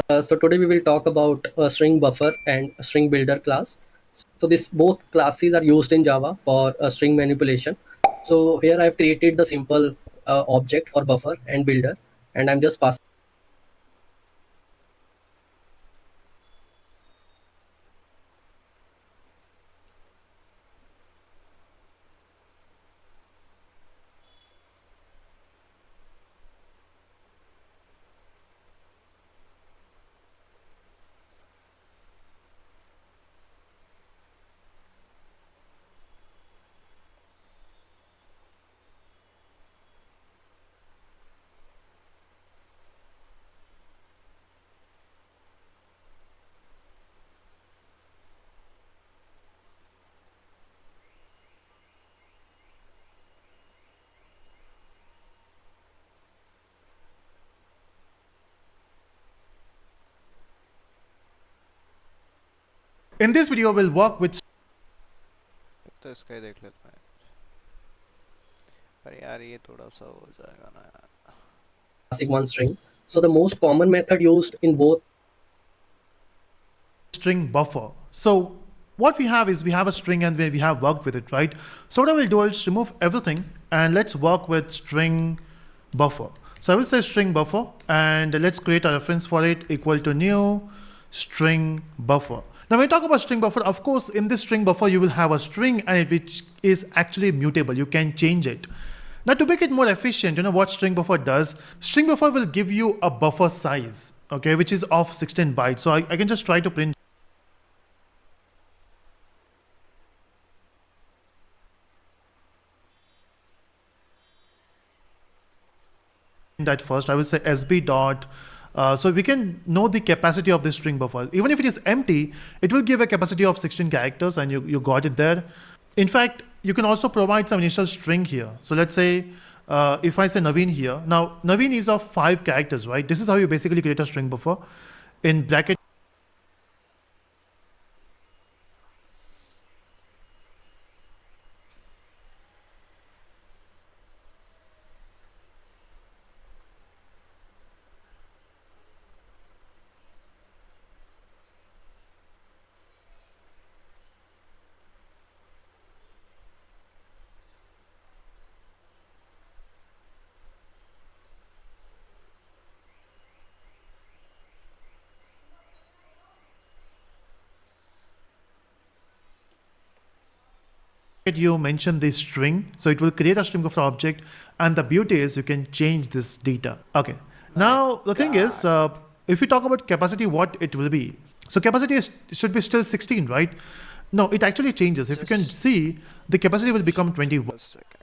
So today we will talk about a string buffer and a string builder class. So this both classes are used in Java for string manipulation. So here I have created the simple object for buffer and builder, and I'm just passing. In this video, we'll work with तो इसका ही देख लेते हैं. अरे यार ये थोड़ा सा हो जाएगा ना यार। classic one string. So the most common method used in both string buffer. So what we have is we have a string and we have worked with it, right? So what I will do is remove everything and let's work with string buffer. So I will say string buffer and let's create a reference for it equal to new string buffer. Now when we talk about string buffer, of course, in this string buffer, you will have a string and which is actually mutable. You can change it. Now to make it more efficient, you know what string buffer does? String buffer will give you a buffer size, okay, which is of 16 bytes. So I can just try to print that first. I will say sb dot. So we can know the capacity of this string buffer. Even if it is empty, it will give a capacity of 16 characters and you got it there. In fact, you can also provide some initial string here. So let's say if I say Naveen here, now Naveen is of 5 characters, right? This is how you basically create a string buffer. In bracket you mention this string, so it will create a string buffer object, and the beauty is you can change this data. Okay. Now the thing is, if we talk about capacity, what it will be. So capacity should be still 16, right? No, it actually changes. If you can see, the capacity will become 21. Just a second.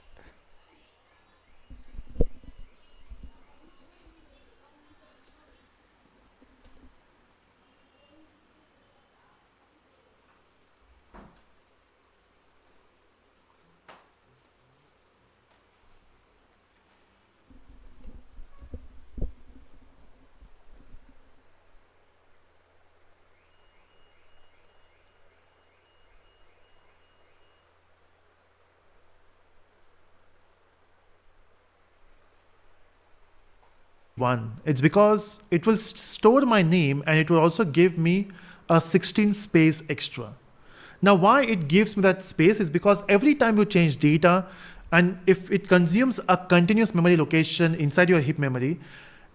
It's because it will store my name and it will also give me a 16 space extra. Now why it gives me that space is because every time you change data and if it consumes a continuous memory location inside your heap memory,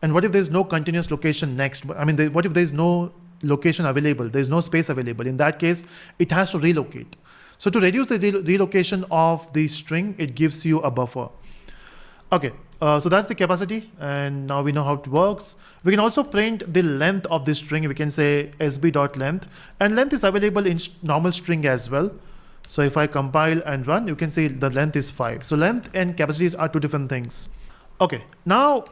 and what if there's no continuous location next? I mean, what if there's no location available? There's no space available. In that case, it has to relocate. So to reduce the relocation of the string, it gives you a buffer. Okay, so that's the capacity, and now we know how it works. We can also print the length of the string. We can say sb.length, and length is available in normal string as well. So if I compile and run, you can see the length is 5. So length and capacity are two different things. Okay, now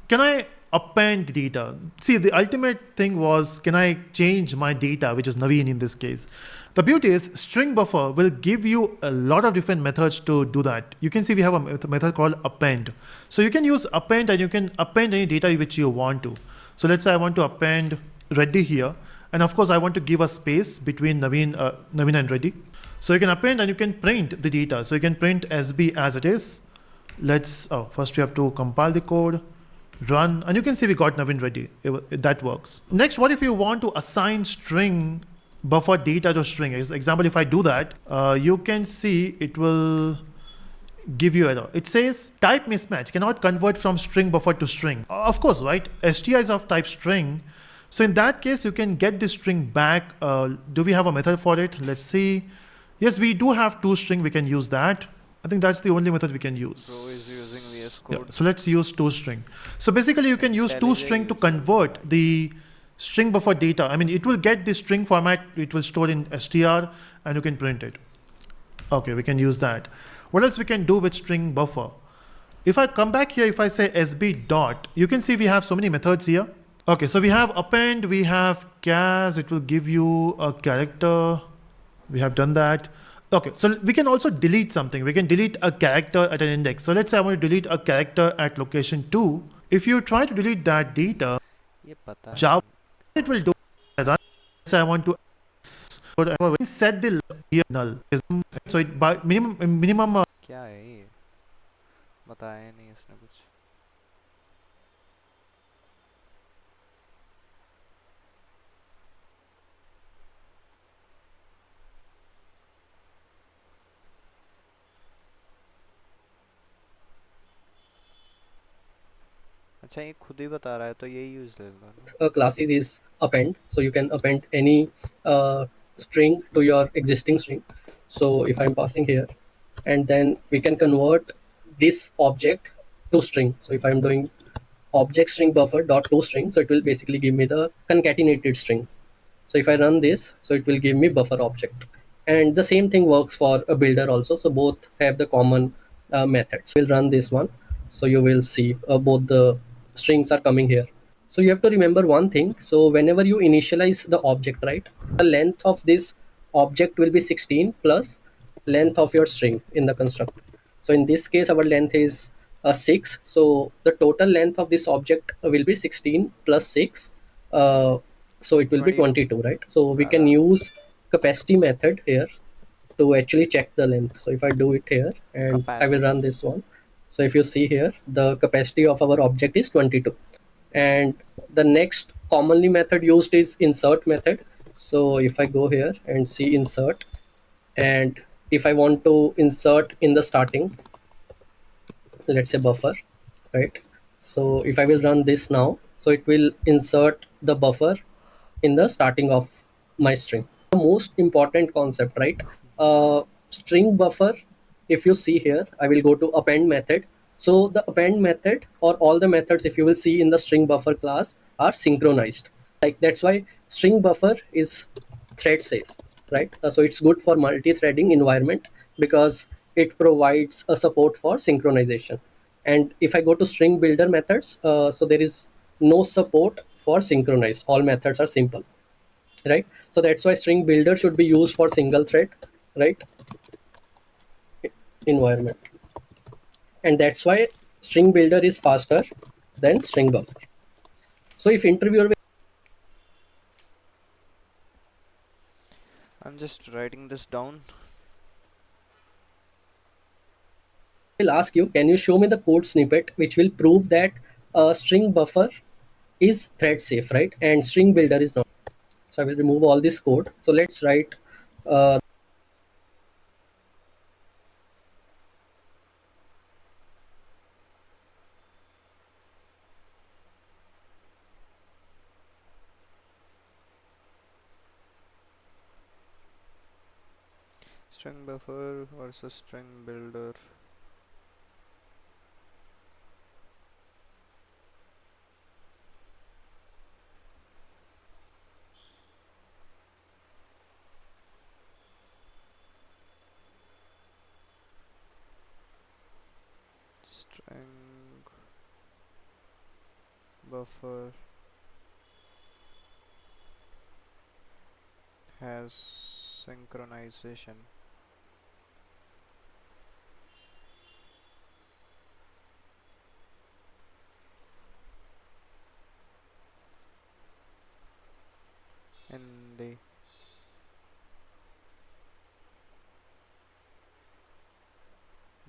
can I append data? See, the ultimate thing was, can I change my data, which is Naveen in this case? The beauty is string buffer will give you a lot of different methods to do that. You can see we have a method called append. So you can use append and you can append any data which you want to. So let's say I want to append Reddy here. And of course I want to give a space between Naveen and Reddy. So you can append and you can print the data. So you can print SB as it is. First we have to compile the code, run, and you can see we got Naveen Reddy. That works. Next, what if you want to assign string buffer data to string? Example, if I do that, you can see it will give you error. It says type mismatch, cannot convert from string buffer to string. Of course, right? str is of type string. So in that case, you can get the string back. Do we have a method for it? Let's see. Yes, we do have toString. We can use that. I think that's the only method we can use. Bro is using VS Code. Yeah, so let's use toString. So basically you can use toString to convert the string buffer data. I mean, it will get the string format, it will store in str and you can print it. Okay, we can use that. What else we can do with string buffer? If I come back here, if I say sb dot, you can see we have so many methods here. Okay, so we have append, we have chars, it will give you a character. We have done that. Okay, so we can also delete something. We can delete a character at an index. So let's say I want to delete a character at location 2. If you try to delete that data, Java, it will do. So I want to set the here null. So it by minimum क्या है ये? बताया नहीं इसने कुछ। अच्छा ये खुद ही बता रहा है तो यही यूज़ ले लो ना। classes is append, so you can append any string to your existing string. So if I'm passing here, and then we can convert this object to string. So if I'm doing object string buffer dot to string, so it will basically give me the concatenated string. So if I run this, so it will give me buffer object. And the same thing works for a builder also. So both have the common methods. We'll run this one. So you will see both the strings are coming here. So you have to remember one thing. So whenever you initialize the object, right, the length of this object will be 16 plus length of your string in the constructor. So in this case, our length is 6. So the total length of this object will be 16 plus 6. Uh, so it will be 22 22, right? So we can ज़्यादा। use capacity method here to actually check the length. So if I do it here and I will capacity। run this one, so if you see here, the capacity of our object is 22. And the next commonly method used is insert method. So if I go here and see insert, and if I want to insert in the starting, let's say buffer, right? So if I will run this now, so it will insert the buffer in the starting of my string. The most important concept, right? String buffer, if you see here, I will go to append method. So the append method or all the methods, if you will see in the string buffer class, are synchronized. Like that's why string buffer is thread safe, right? So it's good for multi-threading environment because it provides a support for synchronization. And if I go to string builder methods, so there is no support for synchronize. All methods are simple, right? So that's why string builder should be used for single thread, right, environment. And that's why string builder is faster than string buffer. So if interviewer I'm just writing this down। will ask you, can you show me the code snippet which will prove that string buffer is thread safe, right, and string builder is not? So I will remove all this code. So let's write string buffer versus string builder। string buffer has synchronization in the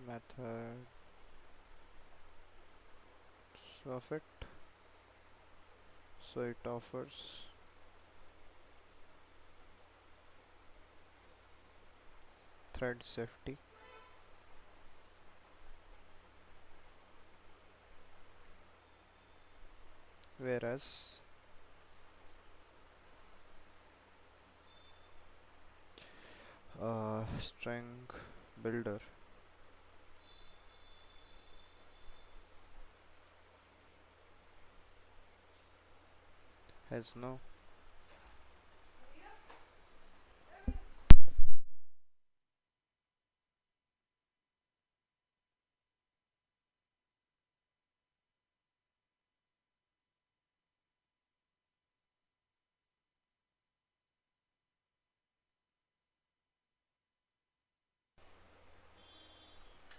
methods of it, so it offers thread safety, whereas string builder has no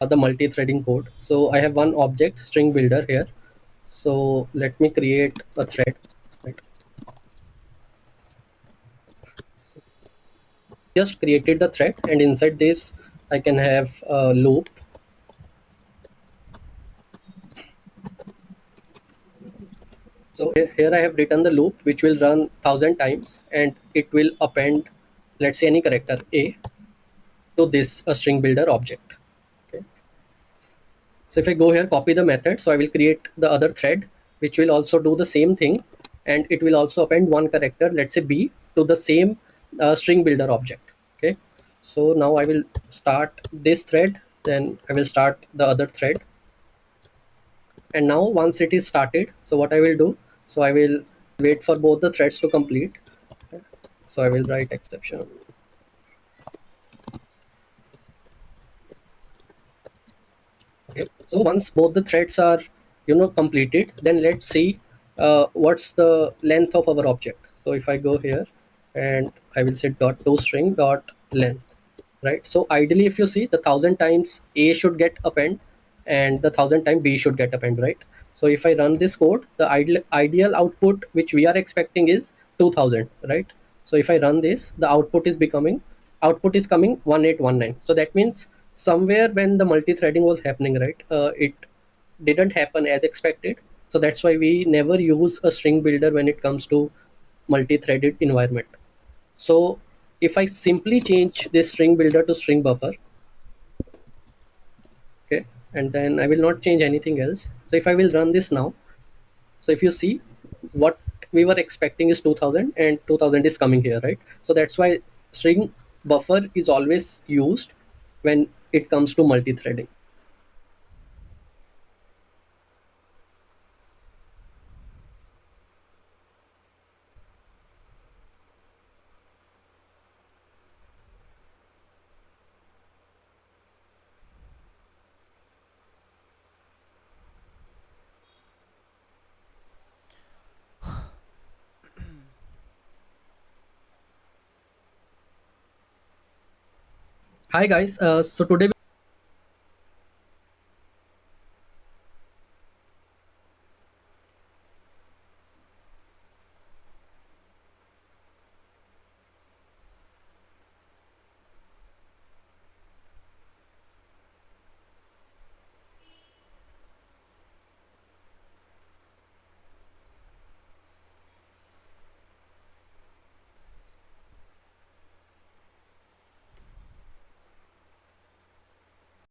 the multi-threading code. So I have one object string builder here. So let me create a thread, right? Just created the thread, and inside this I can have a loop. So here I have written the loop which will run 1000 times, and it will append, let's say, any character A to this string builder object. Okay. So if I go here, copy the method, so I will create the other thread which will also do the same thing, and it will also append one character, let's say B, to the same string builder object. Okay. So now I will start this thread, then I will start the other thread, and now once it is started, so what I will do, so I will wait for both the threads to complete. So I will write exception. Okay. So once both the threads are completed, then let's see what's the length of our object. So if I go here and I will say dot toString dot length, right? So ideally, if you see, the 1000 times A should get append and the 1000 time B should get append, right? So if I run this code, the ideal output which we are expecting is 2000, right? So if I run this, the output is coming 1819. So that means somewhere when the multi-threading was happening, right, it didn't happen as expected. So that's why we never use a string builder when it comes to multi-threaded environment. So if I simply change this string builder to string buffer, okay, and then I will not change anything else. So if I will run this now, so if you see, what we were expecting is 2000 and 2000 is coming here, right? So that's why string buffer is always used when it comes to multi-threading. Hi guys, so today